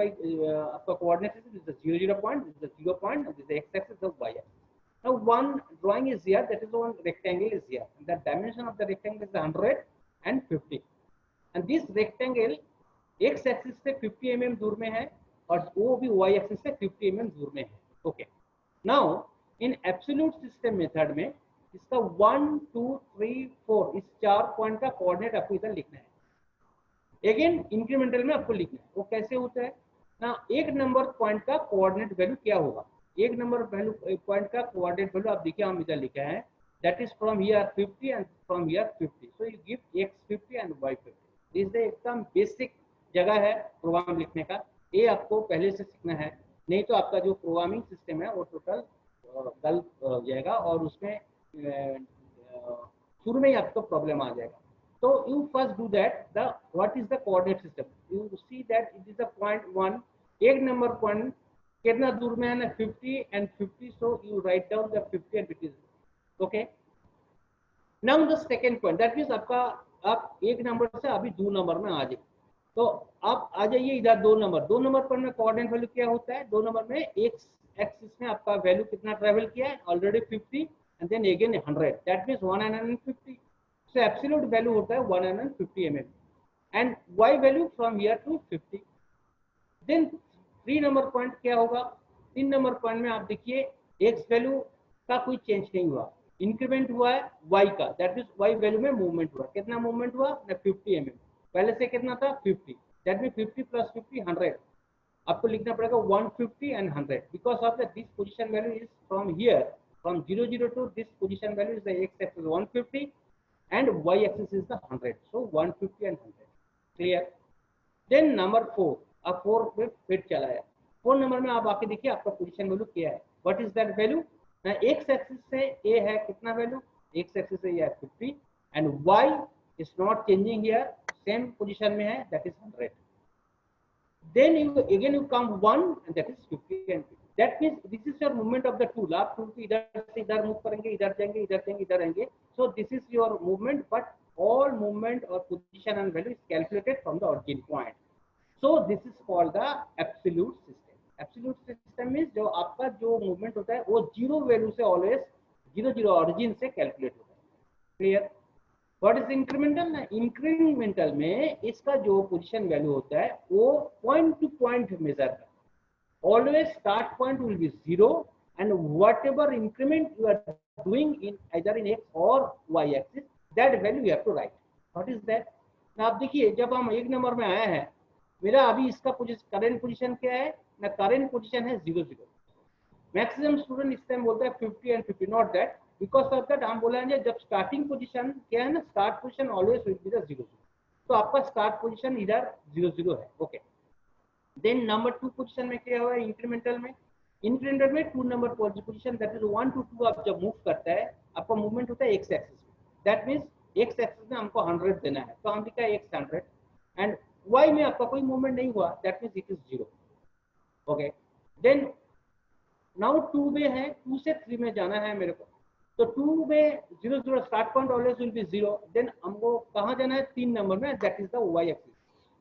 आपका coordinate system, this is 0 0 point, this is 0 point, this is X axis, this Y axis. Now one drawing is here, that is one rectangle is here, the dimension of the rectangle is 100 and 50, and this rectangle x axis से 50 mm दूर में है और वो भी y axis से 50 mm दूर में है। Okay, now in absolute system method में इसका 1 2 3 4 इस 4 पॉइंट का कोऑर्डिनेट आपको इधर लिखना है। अगेन इंक्रीमेंटल में आपको लिखना है। वो कैसे होता है ना, एक नंबर पॉइंट का कोऑर्डिनेट वैल्यू क्या होगा, एक नंबर वैल्यू पॉइंट का कोऑर्डिनेट वैल्यू आप देखिए, हम इधर लिखा है, that is from here 50 and from here 50, so you give x 50 and y 50। This एकदम बेसिक जगह है प्रोग्राम लिखने का, ये आपको पहले से सीखना है, नहीं तो आपका जो प्रोग्रामिंग सिस्टम है वो टोटल गलत हो जाएगा और उसमें शुरू में ही आपको प्रॉब्लम आ जाएगा। So you first do that. The what is the coordinate system? You see that it is a point 1. एक नंबर पॉइंट कितना दूर में है ना, 50 and 50. So you write down the 50 and 50. Okay. Now the second point. That means आपका आप एक number से अभी 2 नंबर में आ जाए, तो आप आ जाइए इधर 2 नंबर। 2 नंबर पर में कोऑर्डिनेट वैल्यू क्या होता है, 2 नंबर में एक्स एक्सिस में आपका वैल्यू कितना ट्रेवल किया है, already 50 and then again 100, that means 150। So absolute value होता है 150 mm and y value from here to 50. Then 3 number point क्या होगा, 3 नंबर पॉइंट में आप देखिए x वैल्यू का कोई चेंज नहीं हुआ, इंक्रीमेंट हुआ है y का, दैट मींस y वैल्यू में मूवमेंट हुआ, कितना मूवमेंट हुआ ना 50 mm, पहले से कितना था 50, दैट मींस 50 प्लस 50 100, आपको लिखना पड़ेगा 150 and 100 because of the this position value is from here from 0 0 to this position value is the x axis 150 and y axis is the 100, so 150 and 100, clear? Then number 4, अब 4 पे फिर चला है, 4 number में आप आके देखिए आपका पोजीशन वैल्यू क्या है, व्हाट इज दैट वैल्यू ना, x एक्सिस से a है कितना वैल्यू, x एक्सिस से ये है 50 and y is not changing here, same position में है, that is 100। Then you come 1 and that is 50 and 50. That means this is your movement of the tool, आप tool को इधर से इधर मूव करेंगे, इधर जाएंगे, इधर जाएंगे, इधर आएंगे, so this is your movement, but all movement or position and value is calculated from the origin point, so this is called the absolute system. Absolute system means जो आपका जो movement होता है वो जीरो वैल्यू से always 0 0 origin से calculate होता है, क्लियर? व्हाट इज इंक्रीमेंटल ना, इंक्रीमेंटल में इसका जो पोजीशन वैल्यू होता है वो पॉइंट टू पॉइंट मेजर है, always start point will be 0 and whatever increment you are doing in either in x or y axis, that value you have to write. What is that? ना आप देखिए जब हम एक number में आए हैं, मेरा अभी इसका करंट पोजीशन क्या है ना, करंट पोजीशन है 0 0। मैक्सिमम स्टूडेंट इस टाइम बोलता है 50 and 50, not that, because of that हम बोलेंगे जब स्टार्टिंग पोजीशन क्या है ना, start position always will be the 0 0, तो आपका स्टार्ट पोजीशन इधर 0 0 है। ओके, देन नंबर 2 पोजीशन में क्या हुआ है इंक्रीमेंटल में, इंक्रीमेंटल में 2 number position that is 1 to 2 आप जब मूव करता है आपका मूवमेंट होता है x एक्सिस में, दैट मींस x एक्सिस में हमको 100 देना है, तो हम लिखा है x 100 एंड y में आपका कोई मूवमेंट नहीं हुआ, that means it is 0। Okay, then now 2 में है, 2 से 3 में जाना है मेरे को, तो 2 में 0 0 start point always will be 0, then हमको कहाँ जाना है 3 नंबर में, that is the y axis,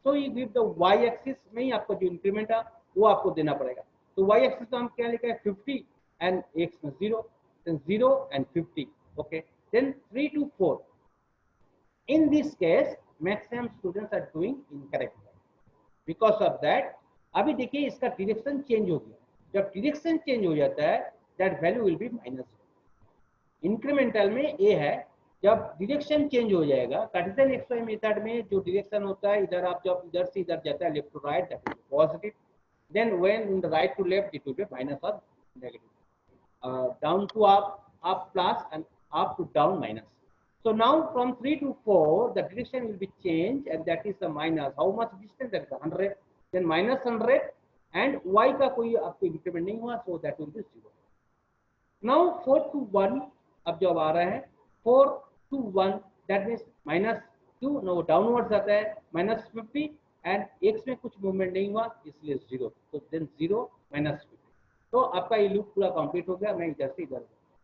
so you give the y axis में ही आपका जो इंक्रीमेंट है वो आपको देना पड़ेगा, तो y एक्सिस तो हम क्या लिखा है 50 एंड x में 0, then 0 and 50, okay, then 3 to 4, in this case maximum students are doing incorrect, because of that अभी देखिए इसका डायरेक्शन चेंज हो गया, जब डायरेक्शन चेंज हो जाता है that value will be minus. Incremental में ए है, जब डायरेक्शन चेंज हो जाएगा कार्टेशियन एक्सवाई मेथड में जो डायरेक्शन होता है, इधर आप जब इधर से इधर जाता है left to right that is positive, then when in the right to left it will be minus और negative, down to up plus and up to down minus. So now from 3 to 4 the direction will be changed and that is the minus. How much distance? That is 100, then minus 100 and y का कोई आपको increment नहीं हुआ, so that will be 0. Now 4 to 1 अब जब आ रहा है 4 to 1 that means minus 2, no downwards आता है -50 एंड x में कुछ मूवमेंट नहीं हुआ इसलिए 0, तो देन 0 -50, तो आपका ये लूप पूरा कंप्लीट हो गया। मैं इधर से इधर,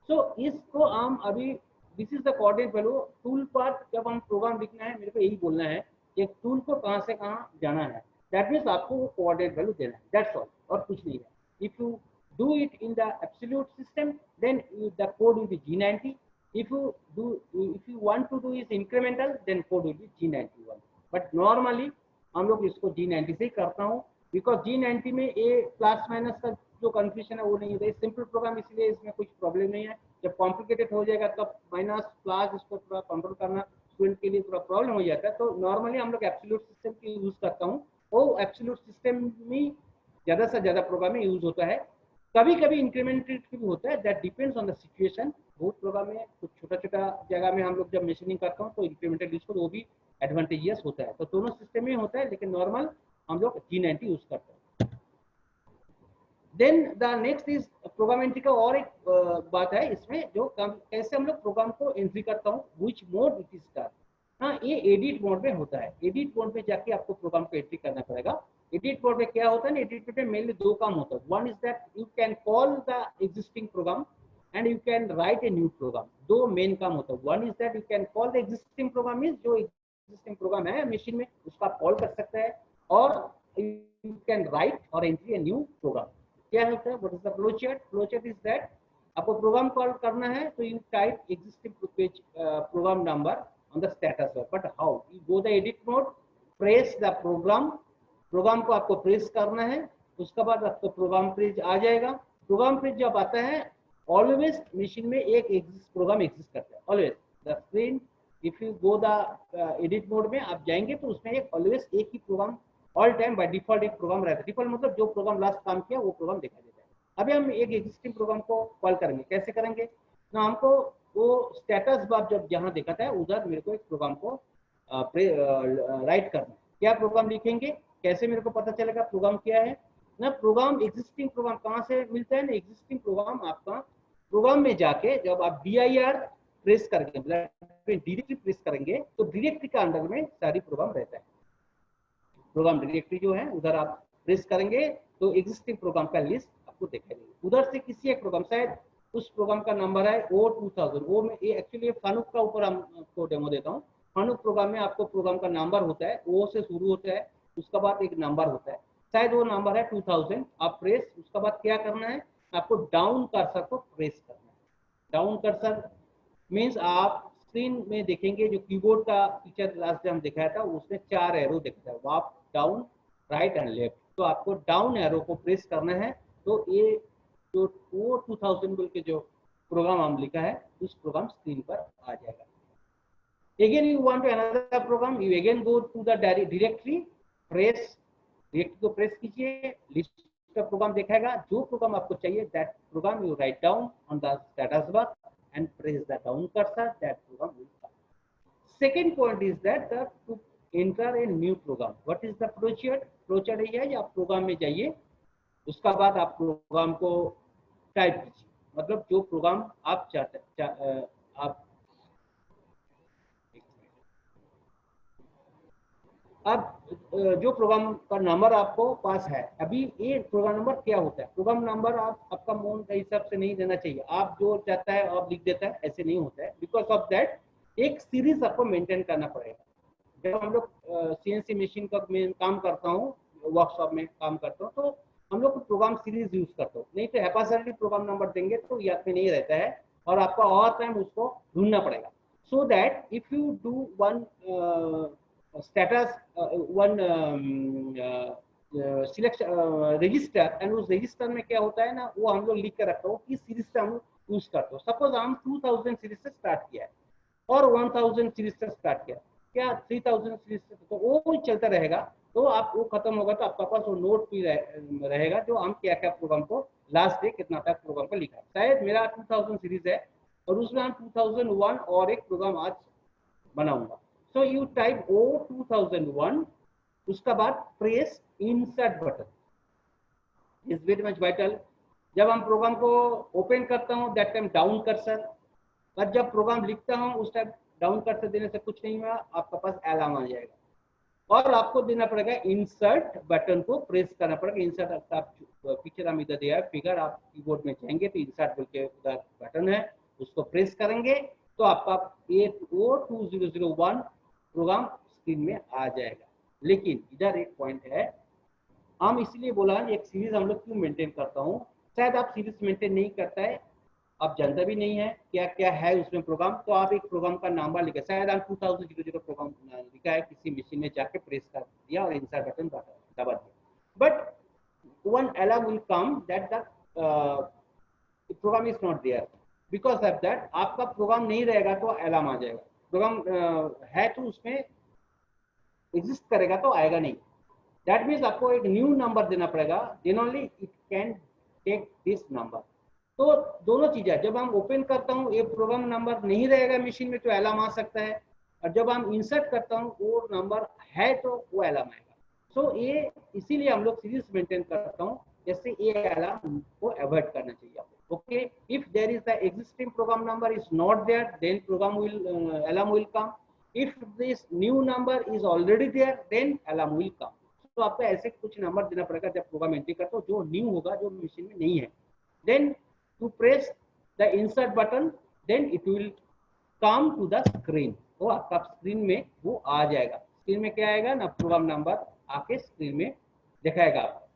सो इसको हम अभी this is the coordinate value tool पर जब हम प्रोग्राम लिखना है मेरे को यही बोलना है कि टूल को कहां से कहां जाना है, दैट मींस आपको वो कोऑर्डिनेट वैल्यू देना है, दैट्स ऑल, और कुछ नहीं है। If you do it in the absolute system then the code will be G90. If you want to do is incremental then code will be G91, but normally हम लोग इसको G90 से ही करता हूँ बिकॉज G90 में ए plus minus का जो confusion है वो नहीं होता है, सिंपल प्रोग्राम इसलिए इसमें कुछ प्रॉब्लम नहीं है। जब कॉम्प्लिकेटेड हो जाएगा तब माइनस प्लस इसको थोड़ा कंट्रोल करना स्टूडेंट के लिए थोड़ा प्रॉब्लम हो जाता है, तो नॉर्मली हम लोग एब्सोल्यूट सिस्टम की यूज करता हूँ, वो एब्सोल्यूट सिस्टम में ज्यादा से ज्यादा प्रोग्राम में यूज होता है। कभी कभी इंक्रीमेंटेड भी होता है, that depends on the situation. बहुत प्रोग्राम में कुछ छोटा छोटा जगह में हम लोग जब मशीनिंग करता हूँ तो इंक्रीमेंटेड यूज करो, वो भी एडवांटेजियस होता है, तो दोनों सिस्टम में होता है, लेकिन नॉर्मल हम लोग G90 यूज करते हैं। Then the next is program entry का और एक बात है इसमें, जो कैसे हम लोग प्रोग्राम को एंट्री करता हूँ, which mode it is start. हाँ, ये एडिट मोड में होता है, एडिट मोड में जाके आपको प्रोग्राम को एंट्री करना पड़ेगा। एडिट मोड में क्या होता है ना, एडिट मोड में मेनली दो काम होता है, one is that you can call the existing program and you can write a new program. दो मेन काम होता है, one is that you can call the existing program, means जो एग्जिस्टिंग प्रोग्राम है मशीन में उसका कॉल कर सकता है, और यू कैन राइट और एंट्री ए न्यू प्रोग्राम। क्या होता है, what is the flow chart? Flow chart is that आपको प्रोग्राम कॉल करना है तो you type existing page program number on the status bar, but how you go the edit mode, press the program को आपको press करना है, उसके बाद आपको प्रोग्राम पेज आ जाएगा। प्रोग्राम पेज जब आता है ऑलवेज मशीन में एक प्रोग्राम एग्जिस्ट करता है, always the screen if you go the edit mode में आप जाएंगे तो उसमें एक ऑलवेज एक ही program all time by default एक प्रोग्राम रहता है। डिफॉल्ट मतलब जो प्रोग्राम लास्ट काम किया वो प्रोग्राम दिखाई देता है। अभी हम एक एग्जिस्टिंग प्रोग्राम को कॉल करेंगे, कैसे करेंगे ना, हमको वो स्टेटस बार जब जहां दिखाता है उधर मेरे को एक प्रोग्राम को राइट करना है। क्या प्रोग्राम लिखेंगे, कैसे मेरे को पता चलेगा प्रोग्राम क्या है ना, प्रोग्राम एग्जिस्टिंग प्रोग्राम कहां से मिलता है ना, एग्जिस्टिंग प्रोग्राम आपका प्रोग्राम में जाके जब आप dir प्रेस करेंगे, डायरेक्टरी प्रेस करेंगे तो डायरेक्टरी का अंडर में सारी प्रोग्राम रहता है। प्रोग्राम डायरेक्टरी जो है उधर आप प्रेस करेंगे तो एग्जिस्टिंग प्रोग्राम का लिस्ट आपको दिखाई देगा। उधर से किसी एक प्रोग्राम, शायद उस प्रोग्राम का नंबर है O2000, वो में ये एक्चुअली फानुक का ऊपर आपको डेमो देता हूँ। फानुक प्रोग्राम में आपको प्रोग्राम का नंबर होता है, O से शुरू होता है, उसके बाद एक नंबर होता है, शायद वो नंबर है 2000। आप प्रेस, उसके बाद क्या करना है, आपको डाउन कर्सर को प्रेस करना है। डाउन कर्सर मीन्स आप स्क्रीन में देखेंगे जो कीबोर्ड का पिक्चर लास्ट टाइम दिखाया था उसमें 4 एरो दिखता है, up down right and left, तो आपको डाउन एरो को प्रेस करना है, तो ये जो वो 2000 बोल के जो प्रोग्राम हम लिखा है उस प्रोग्राम स्क्रीन पर आ जाएगा। Again you want to another program, you again go to the directory, press directory को प्रेस कीजिए, लिस्ट का प्रोग्राम दिखाएगा, जो प्रोग्राम आपको चाहिए that program you write down on the status bar and press the down cursor, that program will come. Second point is that to enter a new program, what is the flow chart? Flow chart ये है कि आप programme में जाइए, उसका बाद आप programme को टाइप कीजिए, मतलब जो प्रोग्राम आप चाहते आप जो प्रोग्राम का नंबर आपको पास है, अभी ये प्रोग्राम नंबर क्या होता है, प्रोग्राम नंबर आप आपका मन के हिसाब से नहीं देना चाहिए, आप जो चाहता है आप लिख देता है, ऐसे नहीं होता है। बिकॉज ऑफ दैट एक सीरीज आपको मेंटेन करना पड़ेगा। जब हम लोग CNC मशीन का काम करता हूँ, वर्कशॉप में काम करता हूँ, तो हम लोग प्रोग्राम सीरीज यूज करते हो, नहीं तो हैपासर्टली प्रोग्राम नंबर देंगे तो याद में नहीं रहता है और आपका और टाइम उसको ढूंढना पड़ेगा। So that if you do one status one selection register, and उस रजिस्टर में क्या होता है ना, वो हम लोग लिख कर रखता हूँ किस सीरीज से हम यूज करते हो। सपोज हम 2000 सीरीज से स्टार्ट किया है और 1000 सीरीज से स्टार्ट किया, क्या 3000 सीरीज से, तो वो चलता रहेगा। तो आप वो खत्म होगा तो आपका पास वो नोट भी रहेगा जो हम क्या क्या प्रोग्राम को लास्ट डे कितना तक प्रोग्राम को लिखा है। शायद मेरा 2000 सीरीज है और उसमें हम 2001 और एक प्रोग्राम आज बनाऊंगा। सो यू टाइप ओ 2001, उसका बाद press insert button is very much vital. जब हम प्रोग्राम को ओपन करता हूँ दैट टाइम डाउन कर्सर, और जब प्रोग्राम लिखता हूँ उस टाइम डाउन कर्सर देने से कुछ नहीं हुआ, आपका पास अलार्म आ जाएगा और आपको देना पड़ेगा इंसर्ट बटन को प्रेस करना पड़ेगा। इंसर्ट आप पिक्चर हम इधर दिया है फिगर, आप कीबोर्ड में जाएंगे तो इंसर्ट बोल के उधर बटन है, उसको प्रेस करेंगे तो आपका 2001 प्रोग्राम स्क्रीन में आ जाएगा। लेकिन इधर एक पॉइंट है, हम इसलिए बोला एक सीरीज हम लोग क्यों मेंटेन करता हूँ, शायद आप सीरीज मेंटेन नहीं करता है, आप जानता भी नहीं है क्या क्या है उसमें प्रोग्राम, तो आप एक प्रोग्राम का नाम लिखा, शायद हम 2000 प्रोग्राम लिखा है, किसी मशीन में जाके प्रेस कर दिया और इंसर्ट बटन दबा दिया, but one alarm will come that the program is not there, because of that आपका प्रोग्राम नहीं रहेगा तो अलार्म आ जाएगा। प्रोग्राम है तो उसमें एग्जिस्ट करेगा तो आएगा नहीं। दैट मीन्स आपको एक न्यू नंबर देना पड़ेगा, then only it can take this number. तो दोनों चीजें, जब हम ओपन करता हूँ ये प्रोग्राम नंबर नहीं रहेगा मशीन में तो अलार्म आ सकता है, और जब हम इंसर्ट करता हूँ वो नंबर है तो वो अलार्म आएगा। सो ये इसीलिए हम लोग सीरीज मेंटेन करता हूँ, जैसे ये अलार्म को अवॉइड करना चाहिए आपको। Okay, if there is the existing program number is not there then program will alarm will come, if this new number is already there then alarm will come. तो आपको ऐसे कुछ नंबर देना पड़ेगा जब प्रोग्राम एंट्री करते हो जो न्यू होगा, जो मशीन में नहीं है। Then to press the insert button, then it will come to the screen, तो आपका स्क्रीन में वो आ जाएगा। स्क्रीन में क्या आएगा ना, प्रोग्राम नंबर आपके स्क्रीन में दिखाएगा आपको।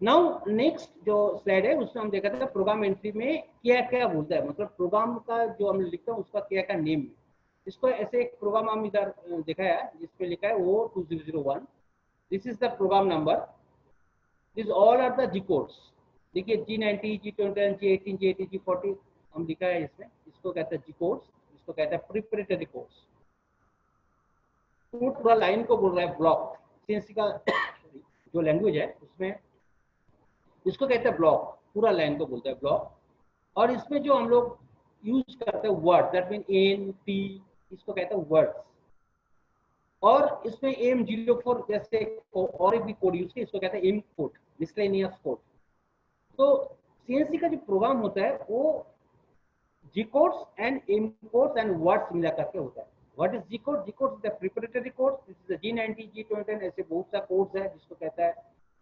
नाउ नेक्स्ट जो स्लाइड है उसमें हम देखा था प्रोग्राम एंट्री में क्या क्या बोलता है, मतलब प्रोग्राम का जो हम लिखते हैं उसका क्या क्या नेम है। इसको ऐसे एक प्रोग्राम हम इधर दिखाया है जिसपे लिखा है वो 2001, this is the program number, this all are the G codes. देखिए G90, G20, G18, G80, G40 हम लिखा है इसमें, इसको कहते हैं जी कोड्स, इसको कहते हैं प्रिपरेटरी कोड्स। पूरा लाइन को बोल रहा है ब्लॉक, सीएनसी का जो लैंग्वेज है उसमें इसको कहते हैं ब्लॉक, पूरा लाइन को बोलता है ब्लॉक। और इसमें जो हम लोग यूज करते हैं word, that mean N P, इसको कहते हैं वर्ड्स। और इसमें M04 जैसे और एक भी कोड यूज किया, इसको कहते हैं M कोड, मिसलेनियस कोड। तो सीएनसी का जो प्रोग्राम होता है वो G codes and M codes and words मिला करके होता है। What is G code? G code is the preparatory codes, this is the G90, G20 ऐसे बहुत सा कोड्स है जिसको कहता है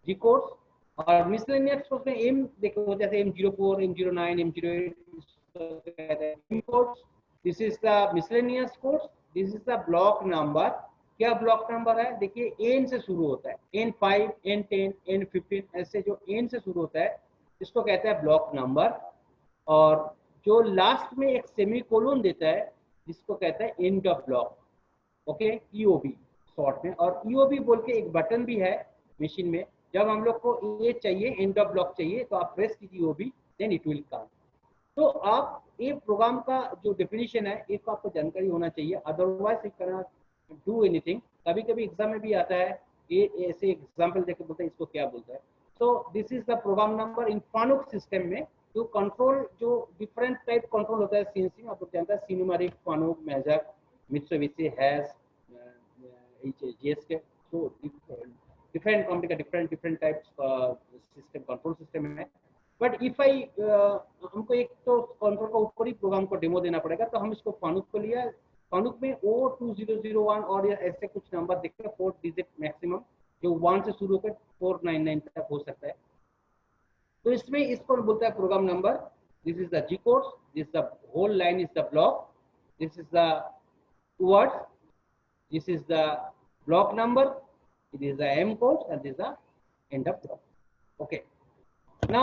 जी कोड्स। और मिसलेनियस कोड्स में M देखो जैसे M04, M09, M08 कहते हैं M codes. This is the miscellaneous codes, this is the block number. क्या ब्लॉक नंबर है? देखिए एन से शुरू होता है, N5, N10, N15 ऐसे जो एन से शुरू होता है इसको कहता है ब्लॉक नंबर। और जो लास्ट में एक सेमीकोलन देता है जिसको कहता है and of block, okay, EOB short में। और ईओबी बोल के एक बटन भी है मशीन में, जब हम लोग को ये चाहिए एंड ऑफ ब्लॉक चाहिए तो आप प्रेस कीजिए EOB, then it will come. तो आप ये प्रोग्राम का जो डेफिनेशन है एक आपको जानकारी होना चाहिए, अदरवाइज करना डू एनीथिंग। कभी कभी एग्जाम में भी आता है ये ऐसे एग्जांपल देके बोलते हैं इसको क्या बोलता है। So this is the program number in Fanuc system में। जो कंट्रोल जो डिफरेंट टाइप कंट्रोल होता है सीएनसी में, आपको जानता है Sinumerik, Fanuc, major, Mitsubishi, Haas, GSK, तो डिफरेंट कंपनी का different types system control system है। बट इफ आई हमको एक तो कंट्रोल का ऊपर ही प्रोग्राम को डेमो देना पड़ेगा, तो हम इसको फानुक को लिया। फानुक में O2001 और ऐसे कुछ नंबर देखते हैं, 4 डिजिट मैक्सिमम, जो 1 से शुरू होकर 499 तक हो सकता है। तो इसमें इसको बोलता है program number. This is the G code, this the whole line is the block, this is the words, this is the block number, it is the M code and this is the end of block. Okay. Now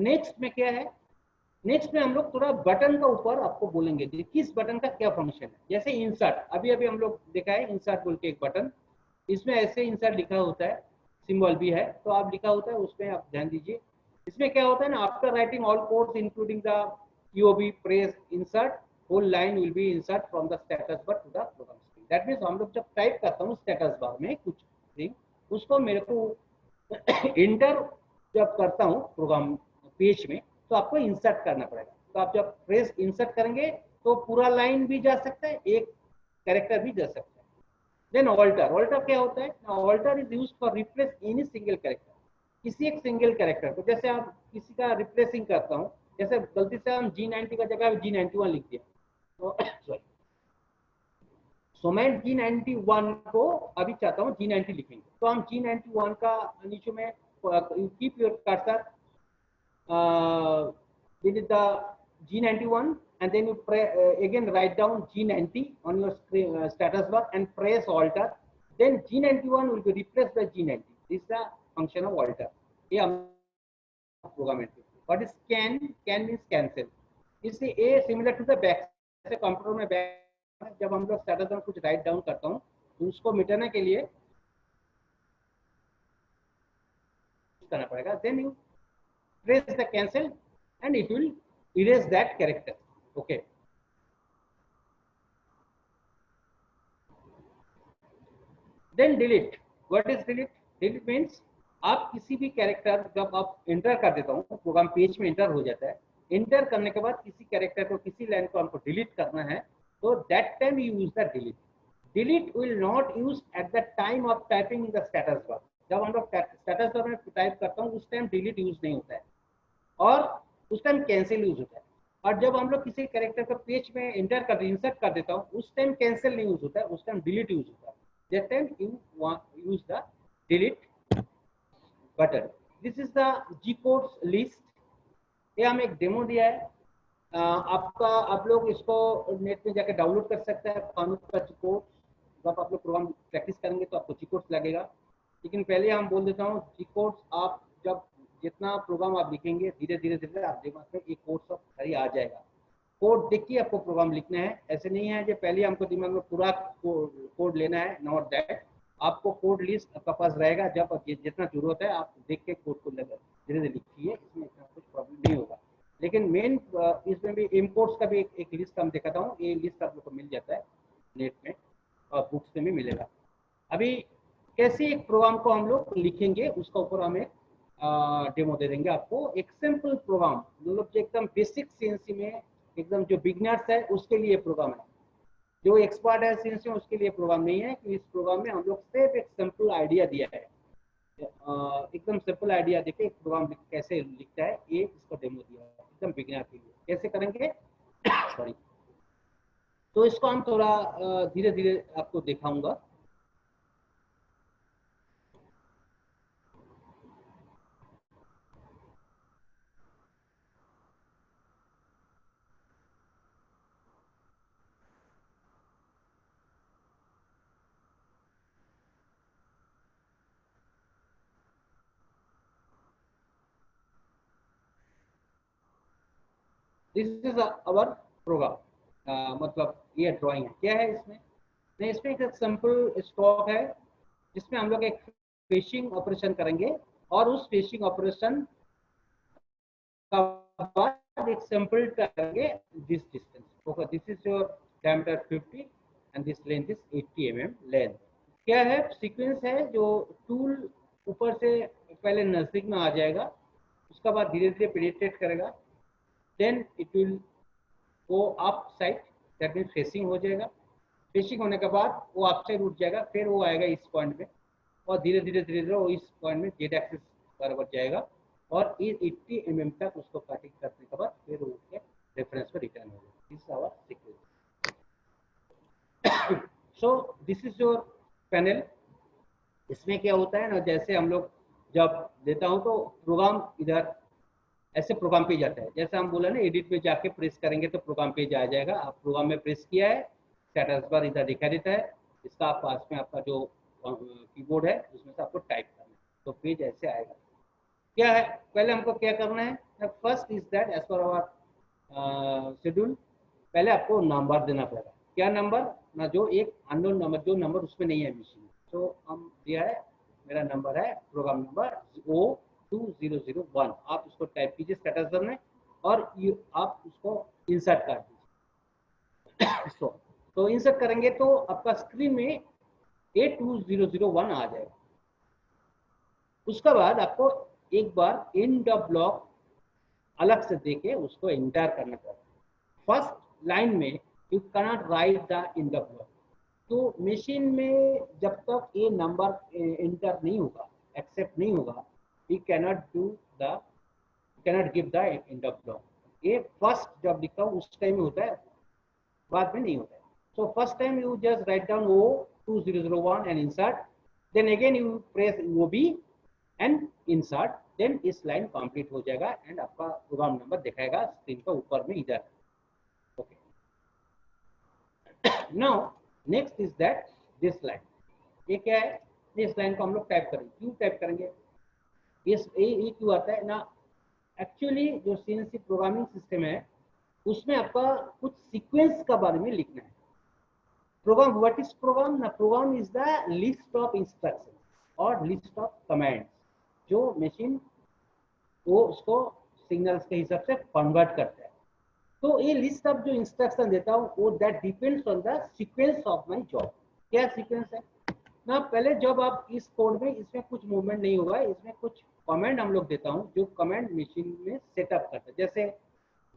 next में क्या है, next में हम लोग थोड़ा button का ऊपर आपको बोलेंगे कि किस बटन का क्या फंक्शन है। जैसे इंसर्ट, अभी अभी हम लोग देखा है इंसर्ट बोल के एक बटन, इसमें ऐसे इंसर्ट लिखा होता है, सिंबल भी है तो आप लिखा होता है उसमें आप ध्यान दीजिए। इसमें क्या होता है ना, after writing all codes including the EOB press insert whole line will be insert from the status bar to the program screen. That means हम लोग जब टाइप करता हूँ स्टेटस बार में कुछ थिंग, उसको मेरे को इंटर जब करता हूँ प्रोग्राम पेज में तो आपको इंसर्ट करना पड़ेगा। तो आप जब प्रेस इंसर्ट करेंगे तो पूरा लाइन भी जा सकता है, एक कैरेक्टर भी जा सकता है। देन ऑल्टर, ऑल्टर क्या होता है, alter is used for replace any single character, किसी एक सिंगल कैरेक्टर को। जैसे आप किसी का रिप्लेसिंग करता हूँ, जैसे गलती से हम G90 का जगह G91 लिख दिया तो सॉरी, सो मैं G91 को अभी चाहता हूँ G90 लिखेंगे, तो हम G91 का नीचे में keep your cursor with the G91 and then you again write down G90 on your screen, status bar and press alter, then G91 will be replaced by G90. This is the function of alter. ये हम programme में what is can means cancel, इससे a similar to the back, जैसे computer में back जब हम लोग status में कुछ राइट डाउन करता हूँ तो उसको मिटाने के लिए करना पड़ेगा, then you press the cancel and it will erase that character. Okay. Then delete. What is delete? Delete means आप किसी भी कैरेक्टर जब आप एंटर कर देता हूँ प्रोग्राम पेज में एंटर हो जाता है, एंटर करने के बाद किसी कैरेक्टर को किसी लाइन को हमको डिलीट करना है तो that time you use the delete. Delete will not use eight the time of typing in the status बार। जब हम लोग स्टेटस बार में टाइप करता हूँ उस टाइम डिलीट यूज नहीं होता है और उस टाइम कैंसिल यूज होता है। और जब हम लोग किसी कैरेक्टर को पेज में एंटर कर इंसर्ट कर देता हूँ उस टाइम कैंसिल नहीं यूज होता है, उस टाइम डिलीट यूज होता है। That time you use the delete button. This is the G codes list. ये हमें एक डेमो दिया है, आपका आप लोग इसको नेट में जाकर डाउनलोड कर सकते हैं कानून का जी कोड। जब आप लोग प्रोग्राम प्रैक्टिस करेंगे तो आपको जी कोड्स लगेगा, लेकिन पहले हम बोल देता हूँ जी कोड्स आप जब जितना प्रोग्राम आप लिखेंगे धीरे धीरे धीरे आप दिमाग में एक कोड सब सही आ जाएगा। कोड देख के आपको प्रोग्राम लिखना है, ऐसे नहीं है जो पहले हमको दिमाग में पूरा कोड लेना है, नॉट दैट। आपको कोड लिस्ट आपका पास रहेगा, जब जितना जरूरत है आप देख के कोड को धीरे धीरे लिखिए, इसमें इतना कुछ प्रॉब्लम नहीं होगा। लेकिन मेन इसमें भी इम्पोर्ट्स का भी एक लिस्ट हम दिखाता हूँ, ये लिस्ट आप लोग को मिल जाता है नेट में और बुक्स में भी मिलेगा। अभी कैसे एक प्रोग्राम को हम लोग लिखेंगे उसका ऊपर हम एक डेमो दे देंगे आपको। एक सिंपल प्रोग्राम मतलब जो एकदम बेसिक सीएनसी में एकदम जो बिगनर्स है उसके लिए प्रोग्राम है, जो एक्सपर्ट है सीएनसी में उसके लिए प्रोग्राम नहीं है। कि इस प्रोग्राम में हम लोग सिर्फ एक सिंपल आइडिया दिया है, एकदम सिंपल आइडिया देके एक प्रोग्राम कैसे लिखता है ये इसको डेमो दिया है एकदम बिगिनर के लिए। कैसे करेंगे सॉरी, तो इसको हम थोड़ा धीरे धीरे आपको दिखाऊंगा। दिस इज अवर प्रोग्राम, मतलब ये ड्राइंग है, क्या है इसमें नहीं, इसमें एक सिंपल स्टॉक है जिसमें हम लोग एक फिशिंग ऑपरेशन करेंगे और उस फिशिंग ऑपरेशन का बाद एक सिंपल करेंगे this distance. Okay, this is your diameter 50 and this length is 80 mm length. क्या है सीक्वेंस है जो टूल ऊपर से पहले नजदीक में आ जाएगा, उसका बाद धीरे धीरे पेनिट्रेट करेगा, then it will go up side, that mean facing हो जाएगा। फेसिंग होने के बाद वो अप साइड उठ जाएगा, फिर वो आएगा इस पॉइंट में और धीरे धीरे धीरे धीरे वो इस पॉइंट में जेड एक्सिस बराबर जाएगा और 80 mm तक उसको कटिंग करने के बाद फिर उसके रेफरेंस पर रिटर्न होगा। This our sequence. So this is your panel. इसमें क्या होता है ना, जैसे हम लोग जब देता हूँ तो प्रोग्राम इधर ऐसे प्रोग्राम पेज आता है, जैसे हम बोला ना एडिट पे जाके प्रेस करेंगे तो प्रोग्राम पेज आ जाएगा। आप प्रोग्राम में प्रेस किया है, स्टेटस बार इधर दिखा देता है, इसका आप पास में आपका जो कीबोर्ड है उसमें से आपको टाइप करना है तो पेज ऐसे आएगा। क्या है पहले हमको क्या करना है, first is that as per our schedule, पहले आपको नंबर देना पड़ेगा। क्या नंबर ना, जो एक अननोन नंबर, जो नंबर उसमें नहीं है मशीन में। तो हम दिया है, मेरा नंबर है प्रोग्राम नंबर O2001, आप उसको टाइप कीजिए स्टेटस बार में और आप उसको इंसर्ट कर दीजिए। तो इंसर्ट करेंगे तो आपका स्क्रीन में A2001 आ जाएगा। उसके बाद आपको एक बार एंड ऑफ ब्लॉक अलग से देके उसको एंटर करना पड़ेगा। फर्स्ट लाइन में you cannot right the end of block. तो मशीन में जब तक ये नंबर एंटर नहीं होगा, एक्सेप्ट नहीं होगा, we cannot do the, cannot give the end of block. ये फर्स्ट जब लिखता हूँ उस टाइम में होता है, बाद में नहीं होता है। So first time you just write down O2001 and insert, then again you press OB and insert, then इस लाइन कंप्लीट हो जाएगा एंड आपका प्रोग्राम नंबर दिखाएगा स्क्रीन का ऊपर में इधर। Okay, now next is that this line. ये क्या है, इस लाइन को हम लोग टाइप करेंगे। क्यों टाइप करेंगे, इस ये क्यों आता है ना, एक्चुअली जो CNC प्रोग्रामिंग सिस्टम है उसमें आपका कुछ सीक्वेंस का बारे में लिखना है। Program, what is program? ना, program is the list of instructions और list of commands जो मशीन वो उसको सिग्नल्स के हिसाब से कन्वर्ट करता है। तो ये लिस्ट ऑफ जो इंस्ट्रक्शन देता हूँ वो that depends on the sequence of my job. क्या सीक्वेंस है ना, पहले जब आप इस कोड में इसमें कुछ मूवमेंट नहीं होगा, इसमें कुछ कमांड हम लोग देता हूँ जो कमांड मशीन में सेटअप करता है। जैसे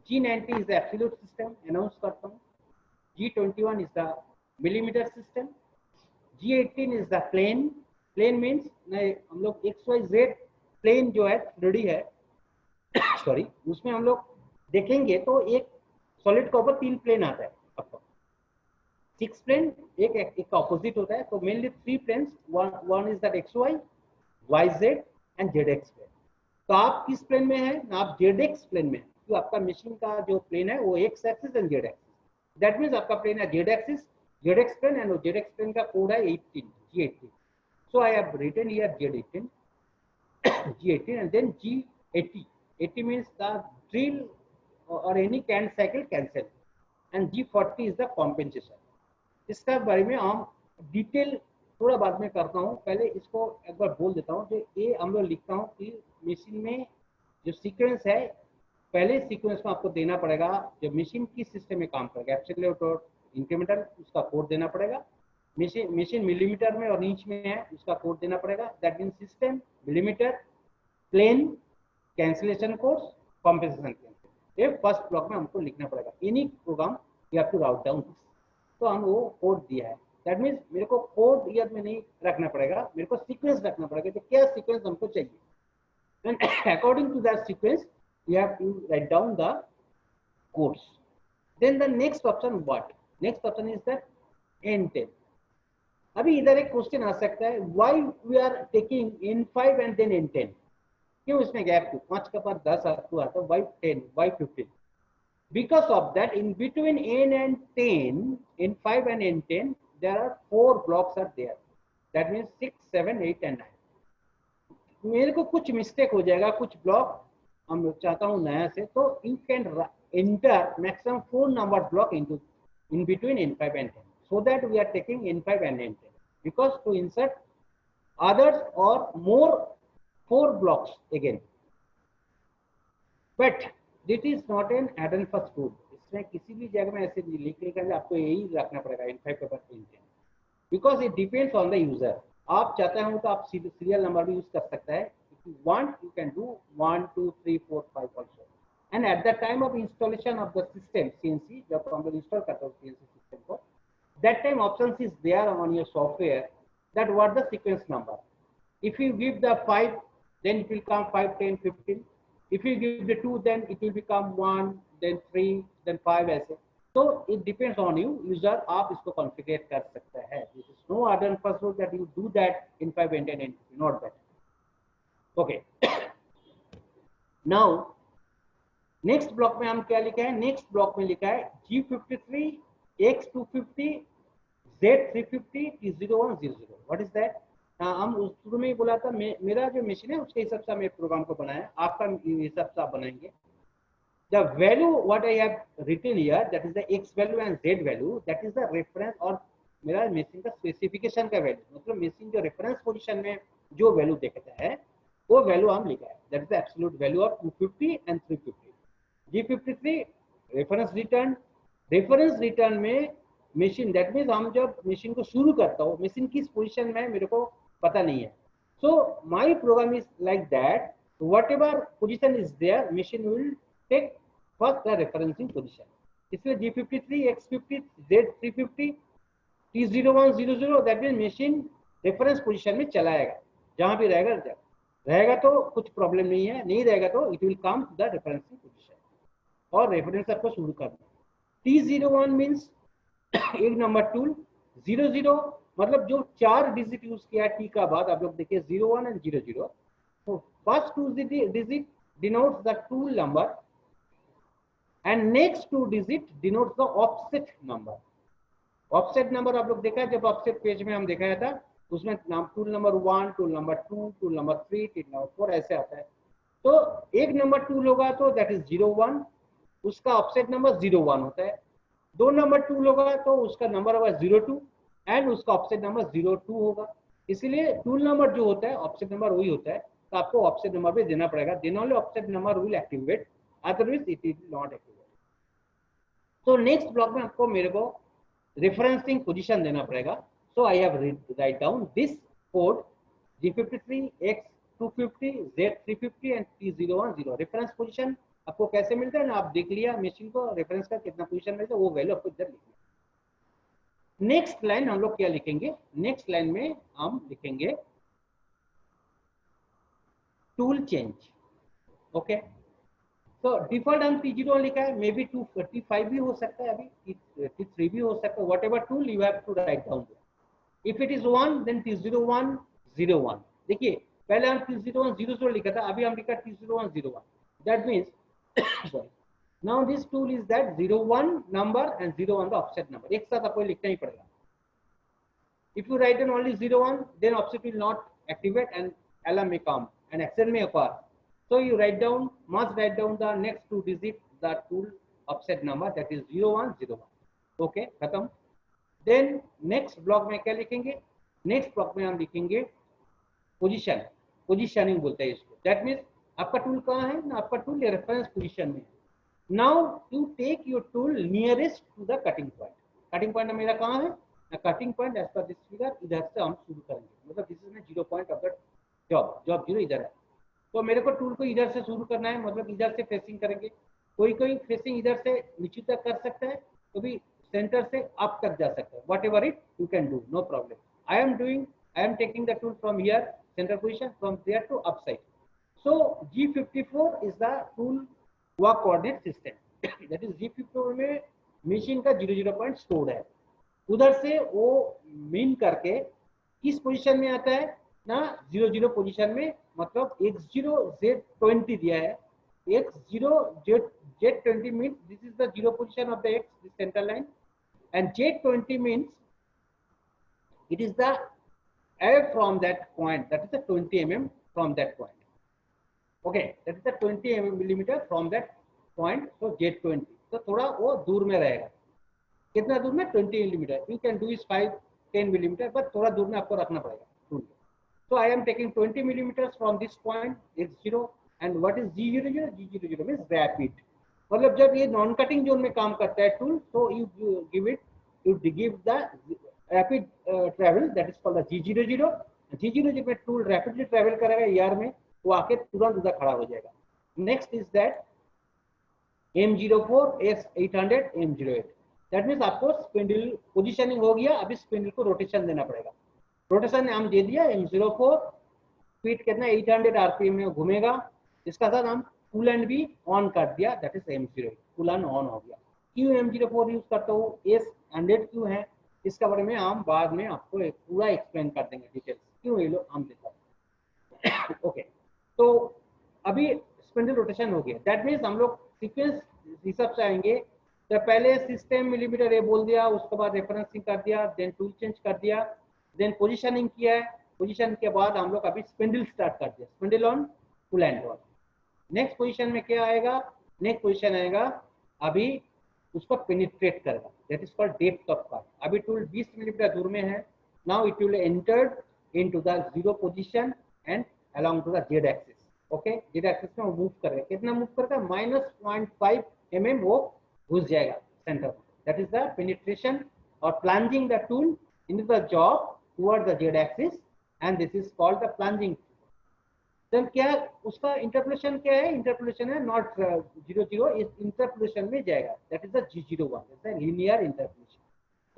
G90 is the absolute system announce करता हूँ, G21 is the millimeter system, G18 is the plane, plane means हम लोग XYZ plane जो है 3D है सॉरी, उसमें हम लोग देखेंगे तो एक सॉलिड के ऊपर 3 प्लेन आता है आपको, 6 प्लेन, एक ऑपोजिट होता है। तो mainly 3 planes, one is that XY, YZ and ZX plane. तो आप किस प्लेन में है ना, आप ZX प्लेन में है। तो आपका मशीन का जो प्लेन है वो X axis and Z axis, that means आपका प्लेन है Z axis, ZX plane, and ZX plane का कोड है 18, G18. So I have written here Z18, G18 and then G80. 80 means the drill or any can cycle cancel, and G40 is the compensation. इसका बारे में हम detail थोड़ा बाद में करता हूँ, पहले इसको एक बार बोल देता हूँ। जो ये हम लोग लिखता हूँ कि मशीन में जो सीक्वेंस है, पहले सीक्वेंस में आपको देना पड़ेगा जो मशीन किस सिस्टम में काम करेगा, एब्सोल्यूट और इंक्रीमेंटल, उसका कोड देना पड़ेगा। मशीन मिलीमीटर में और इंच में है, उसका कोड देना पड़ेगा। That mean system, millimeter, plane, cancellation codes, compensation code. ये फर्स्ट ब्लॉक में हमको लिखना पड़ेगा। Any program you have to write down this. तो हम वो कोड दिया है, दैट मीन्स मेरे को कोड याद में नहीं रखना पड़ेगा, मेरे को सीक्वेंस रखना पड़ेगा कि क्या सीक्वेंस हमको चाहिए, and according to that sequence you have to write down the codes. Then the next option, what next option is that N10. अभी इधर एक क्वेश्चन आ सकता है, why we are taking N5 and then N10, क्यों इसमें gap क्यों, 5 के बाद 10 आपको आता है, why 10, why 15? Because of that, in between N and 10, N5 and N10, there are 4 blocks are there. That means 6, 7, 8 and 9. मेरे को कुछ मिस्टेक हो जाएगा, कुछ ब्लॉक हम चाहता हूँ नया से, तो you can enter maximum 4 number block into in between N5 and 10, so that we are taking N5 and N10, because to insert others or more 4 blocks again, but this is not an add and first rule. इसमें किसी भी जगह में ऐसे लिखने का आपको यही रखना पड़ेगा N5 के बाद N10, because it depends on the user. आप चाहते हो तो आप सीरियल नंबर भी यूज कर सकते हैं। If you want, you can do 1, 2, 3, 4, 5 also. And at the time of installation of the system, CNC, जब हम लोग इंस्टॉल करते हैं CNC सिस्टम को, that time options is there on your software that what the sequence number. If you give the 5, then it will come 5, 10, 15. If you give the 2, then it will become 1, then 3, then 5 ऐसे. So it depends on you, user, आप इसको configure कर सकते हैं. This is no other first rule that you do that in 5 and 10 and not that. Okay. Now next block में हम क्या लिखा है, नेक्स्ट ब्लॉक में लिखा है G53, X250, Z350, T0100. What is that? हम उस शुरू में ही बोला था, मेरा जो मशीन है उसके हिसाब से मैं प्रोग्राम को बनाया, आपका हिसाब से आप बनाएंगे। the value what I have written here, that is the x value and z value, that is the reference और मेरा मशीन का स्पेसिफिकेशन का वैल्यू, मतलब मशीन जो रेफरेंस पोजीशन में जो वैल्यू देखता है वो वैल्यू हम लिखा है, that is the absolute value of 250 and 350. G53 reference return में मशीन, दैट मीन्स हम जब मशीन को शुरू करता हूँ मशीन किस पोजीशन में है मेरे को पता नहीं है. So my program is like that. Whatever position is there, machine will take first the referencing position. इसलिए G53, X50, Z350, T0100, that means machine reference position में चलाएगा, जहां भी रहेगा तो कुछ प्रॉब्लम नहीं है, नहीं रहेगा तो it will come to the referencing position और रेफरेंस आपको शुरू करना. T01 मीन्स एक नंबर टूल, 00 मतलब जो 4 डिजिट यूज किया है टी का बाद, आप लोग देखिए 01 एंड 00. तो first 2 digit denotes the tool number and next 2 digit denotes the offset number. Offset number आप लोग देखा है, जब ऑफसेट पेज में हम दिखाया था उसमें tool number 1, tool number 2, tool number 3, tool number 4 ऐसे आता है. तो एक नंबर टूल होगा तो दैट इज 01, उसका ऑफसेट नंबर 01 होता है. 2 नंबर टूल होगा तो उसका नंबर होगा 02 एंड उसका ऑफसेट नंबर 02 होगा. इसलिए टूल नंबर जो होता है ऑफसेट नंबर वही होता है, तो आपको ऑफसेट नंबर भी देना पड़ेगा. Then only offset number will activate, otherwise it will not activate. तो नेक्स्ट ब्लॉक में आपको मेरे को रेफरेंसिंग पोजीशन देना पड़ेगा. So I have write down this code G53, X250, Z350 and T010. Reference position आपको कैसे मिलता है ना, आप देख लिया मशीन को रेफरेंस का कितना पोजीशन मिलता है, वो वैल्यू आपको इधर लिखना है. नेक्स्ट लाइन हम लोग क्या लिखेंगे, नेक्स्ट लाइन में हम लिखेंगे टूल चेंज. ओके, तो डिफॉल्ट हम T0 लिखा है, मे बी 245 भी हो सकता है, अभी T3 भी हो सकता है. Whatever tool you have to write down. If it is 1 then T0101. देखिए पहले हम T0100 लिखा था, अभी हम लिखा T0101. That means sorry, now this tool is that 01 number and 01 the offset number, एक साथ आपको लिखना ही पड़ेगा. If you write only 01 then offset will not activate and alarm may come and accident may occur. So you must write down the next 2 digit the tool offset number, that is 0101. Okay, खत्म. Then next block में क्या लिखेंगे, next block में हम लिखेंगे positioning बोलते हैं इसको. दैट मीन्स आपका टूल कहाँ है ना, आपका टूल रेफरेंस पोजीशन में. Now you take your tool nearest to the cutting point. Cutting point मेरा कहाँ है ना, cutting point as per this figure इधर से हम शुरू करेंगे, मतलब this is 0 point of the job 0 इधर है. तो मेरे को टूल को इधर से शुरू करना है, मतलब इधर से फेसिंग करेंगे. कोई फेसिंग इधर से नीचे तक कर सकता है, तो भी सेंटर से अप तक जा सकता है. Whatever it you can do, no problem. I am taking the tool from here, center position, from there to upside. So G54 is the tool work coordinate system. That is G54 में machine का 00 point stored है. उधर से वो mean करके किस position में आता है ना, 00 पोजीशन में, मतलब X0 Z20 दिया है. X0 Z20 means this is the 0 position of the X, this center line, and Z20 means it is the away from that point, that is the 20 mm from that point. Okay, that is the 20 millimeter from that point. So Z20, तो थोड़ा वो दूर में रहेगा. कितना दूर में, 20 millimeter. You can do is 5-10 millimeter, but थोड़ा दूर में आपको रखना पड़ेगा tool. So I am taking 20 millimeters from this point X0, and what is G00? G00 means rapid. मतलब जब ये नॉन कटिंग जोन में काम करता है टूल, तो you give the rapid travel, that is called the G00. G00 में tool rapidly travel करेगा ER में, वो आके तुरंत उधर खड़ा हो जाएगा. Next is that M04, S800, M08. That means आपको स्पिंडल पोजीशनिंग हो गया, अभी स्पिंडल को रोटेशन देना पड़ेगा. रोटेशन हम दे दिया. M04 स्पीड कितना 800 RPM में घूमेगा. इसका साथ हम कूल एंड भी ऑन कर दिया, that is M08, cool and on हो गया. क्यों M04 यूज करता हूँ, S100 क्यों है, इसका बारे में हम बाद में आपको पूरा एक्सप्लेन कर देंगे डिटेल्स, क्यों ये लोग हम देखा. ओके, तो अभी स्पिंडल रोटेशन हो गया. दैट मीन्स हम लोग सीक्वेंस हिसाब से आएंगे. तो पहले सिस्टम मिलीमीटर ये बोल दिया, उसके बाद रेफरेंसिंग कर दिया, देन टूल चेंज कर दिया, देन पोजीशनिंग किया है. पोजीशन के बाद हम लोग अभी स्पिंडल स्टार्ट कर दिया, spindle on, pull and on. Next position में क्या आएगा, नेक्स्ट पोजीशन आएगा, अभी उसको पेनिट्रेट करेगा, that is called depth of cut. अभी टूल 20 मिलीमीटर दूर में है, now it will entered into the zero position and along to the Z axis. Okay, Z axis में वो मूव करेगा, कितना मूव करेगा, -0.5 mm वो घुस जाएगा center, that is the penetration और plunging the tool into the job toward the z axis and this is called the plunging। then क्या उसका इंटरपोलेशन क्या है, इंटरपोलेशन है नॉट 0 0, इस इंटरपोलेशन में जाएगा, that is the G01, linear interpolation.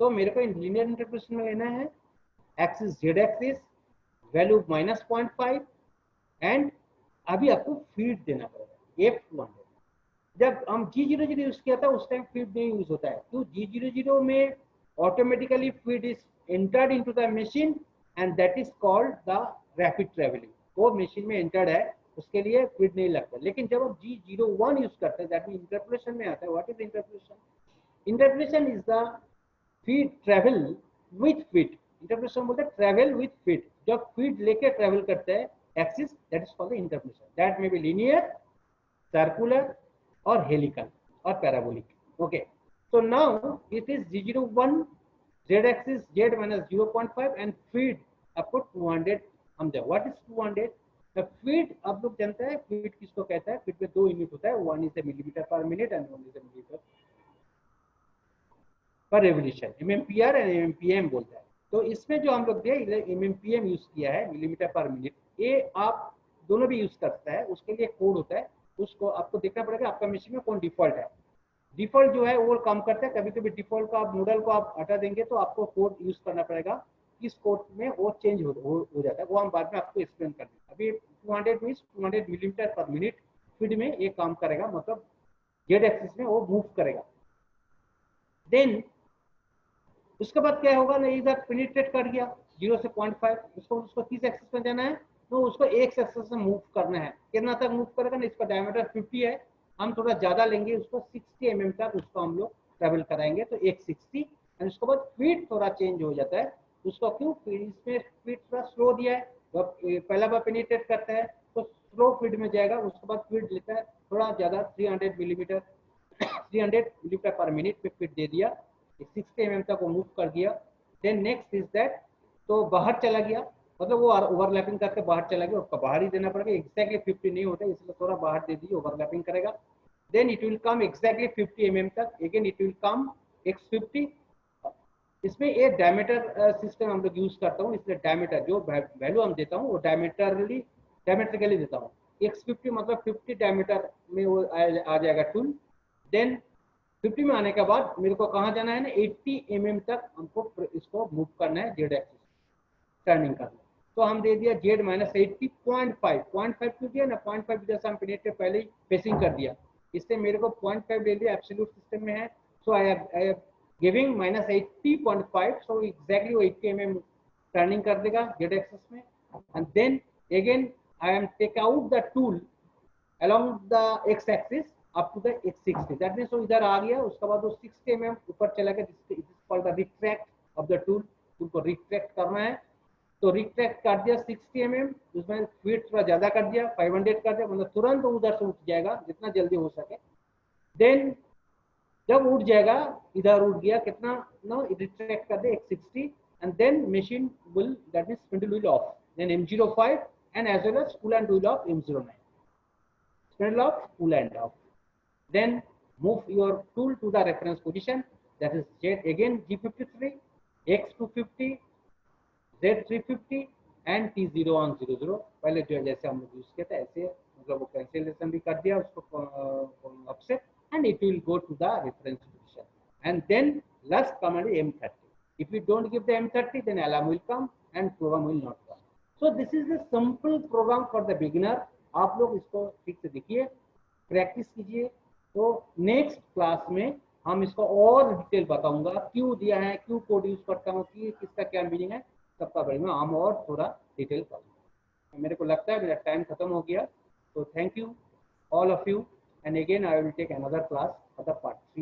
तो मेरे को लीनियर इंटरपोलेशन में लेना है axis Z axis, value -0.5 and अभी आपको फीड देना पड़ेगा F200। जब हम G00 यूज किया था उस टाइम फीड नहीं यूज होता है, तो G00 में automatically feed is entered into the machine and that is called the rapid travelling. वो मशीन में एंटर्ड है, उसके लिए फीड नहीं लगता। लेकिन जब हम G01 यूज करते हैं दैट मीन इंटरपोलेशन में आता है। What is interpolation? Interpolation is the feed travel with feed. Interpolation बोलते हैं ट्रैवल विथ फीड, जब फीड लेके ट्रैवल करते हैं axis, that is called the interpolation. That may be linear, circular और हेलिकल और parabolic. Okay, so now it is G01 z axis z minus 0.5 and feed आपको 200 हम दे। What is 200? द फीड आप लोग जानते हैं फीड किसको कहता है, फीड में दो यूनिट होता है, वन इज मिलीमीटर पर minute and one is millimetre पर रेवोल्यूशन, MMPR एंड MMPM बोलता है। तो इसमें जो हम लोग दिया MMPM यूज किया है, मिलीमीटर पर मिनट, ये आप दोनों भी यूज करता है, उसके लिए कोड होता है, उसको आपको देखना पड़ेगा आपका मशीन में कौन डिफॉल्ट है। डिफॉल्ट जो है वो काम करता है, कभी कभी डिफॉल्ट को आप मॉडल को आप हटा देंगे तो आपको कोड यूज करना पड़ेगा, इस कोड में वो चेंज हो जाता है, वो हम बाद में आपको एक्सप्लेन कर देंगे। अभी 200 मीन्स 200 मिलीमीटर पर मिनट फीड में ये काम करेगा, मतलब जेड एक्सिस में वो मूव करेगा। देन उसके बाद क्या होगा ना, इधर पेनिट्रेट कर गया 0 से 0.5, उसको किस एक्सिस में जाना है, तो उसको एक एक्सिस में मूव करना है। कितना तक मूव करेगा ना, इसका डायमीटर 50 है, हम थोड़ा ज्यादा लेंगे, उसको 60 mm तक उसको हम लोग ट्रेवल कराएंगे, तो एक 60 एंड उसके बाद स्पीड थोड़ा चेंज हो जाता है उसको, क्यों, इसमें स्पीड थोड़ा स्लो दिया है, जब पहला बार पेनिट्रेट करता है तो स्लो फीड में जाएगा, उसके बाद फीड लेता है थोड़ा ज्यादा 300 मिलीमीटर पर मिनट पे फीड दे दिया, 60 mm तक वो मूव कर दिया। देन नेक्स्ट इज दैट, तो बाहर चला गया, मतलब वो ओवरलैपिंग करके बाहर चला गया, उसका बाहर ही देना पड़ेगा, एक्जैक्टली 50 नहीं होता इसलिए थोड़ा बाहर दे दिए, ओवरलैपिंग करेगा। Then it will come exactly 50 mm तक, again it will come x50। इसमें ये डायमीटर सिस्टम हम लोग यूज करता हूँ, इसलिए डायमीटर जो वैल्यू हम देता हूँ वो डायमेट्रिकली देता हूँ। x50 मतलब 50 डायमीटर में वो आ जाएगा टूल। देन 50 में आने के बाद मेरे को कहाँ जाना है ना, 80 mm तक हमको इसको मूव करना है, जेड एक्सिस टर्निंग करना। तो हम दे दिया जेड -80.5, 0.5 क्यों दिया ना, 0.5 जैसा हम पेनिट्रेट पहले ही पेसिंग कर दिया, इससे मेरे को 0.5 ले लिया, एब्सोल्यूट सिस्टम में है, so I am giving -80.5, so exactly वो 80 mm टर्निंग कर देगा जेड एक्सिस में। And then again I am take out the tool along the x axis up to the x60, that means वो इधर आ गया, उसके बाद वो 60 mm ऊपर चला गया, this is called the retract of the tool. उनको रिट्रैक्ट करना है, तो रिट्रैक्ट कर दिया 60 mm, उसमें फीड थोड़ा ज्यादा कर दिया, 500 कर दिया, मतलब तुरंत उधर से उठ जाएगा जितना जल्दी हो सके। देन जब उठ जाएगा, इधर उठ गया कितना ना, रिट्रैक्ट कर दे x60 and then machine will, that means spindle wheel off, then M05 and as well as coolant wheel off M09, spindle off, pull and off. Then move your tool to the reference position, that is Z again G53, X250, Z350 and T0100। पहले जो जैसे हम लोग use किया था ऐसे, मतलब वो कैंसिलेशन भी कर दिया उसको upset, and it will go to the reference position and then last command M30। if you don't give the M30 then alarm will come and program will not come। so this is the simple program for the beginner। आप लोग इसको ठीक से देखिए, practice कीजिए, तो next class में हम इसको और डिटेल बताऊंगा, क्यों दिया है, क्यों कोड यूज करता हूँ, कि किसका क्या मीनिंग है, सबका बारे में हम और थोड़ा डिटेल करूँगा। मेरे को लगता है मेरा टाइम खत्म हो गया, तो thank you all of you and again I will take another class, other part 3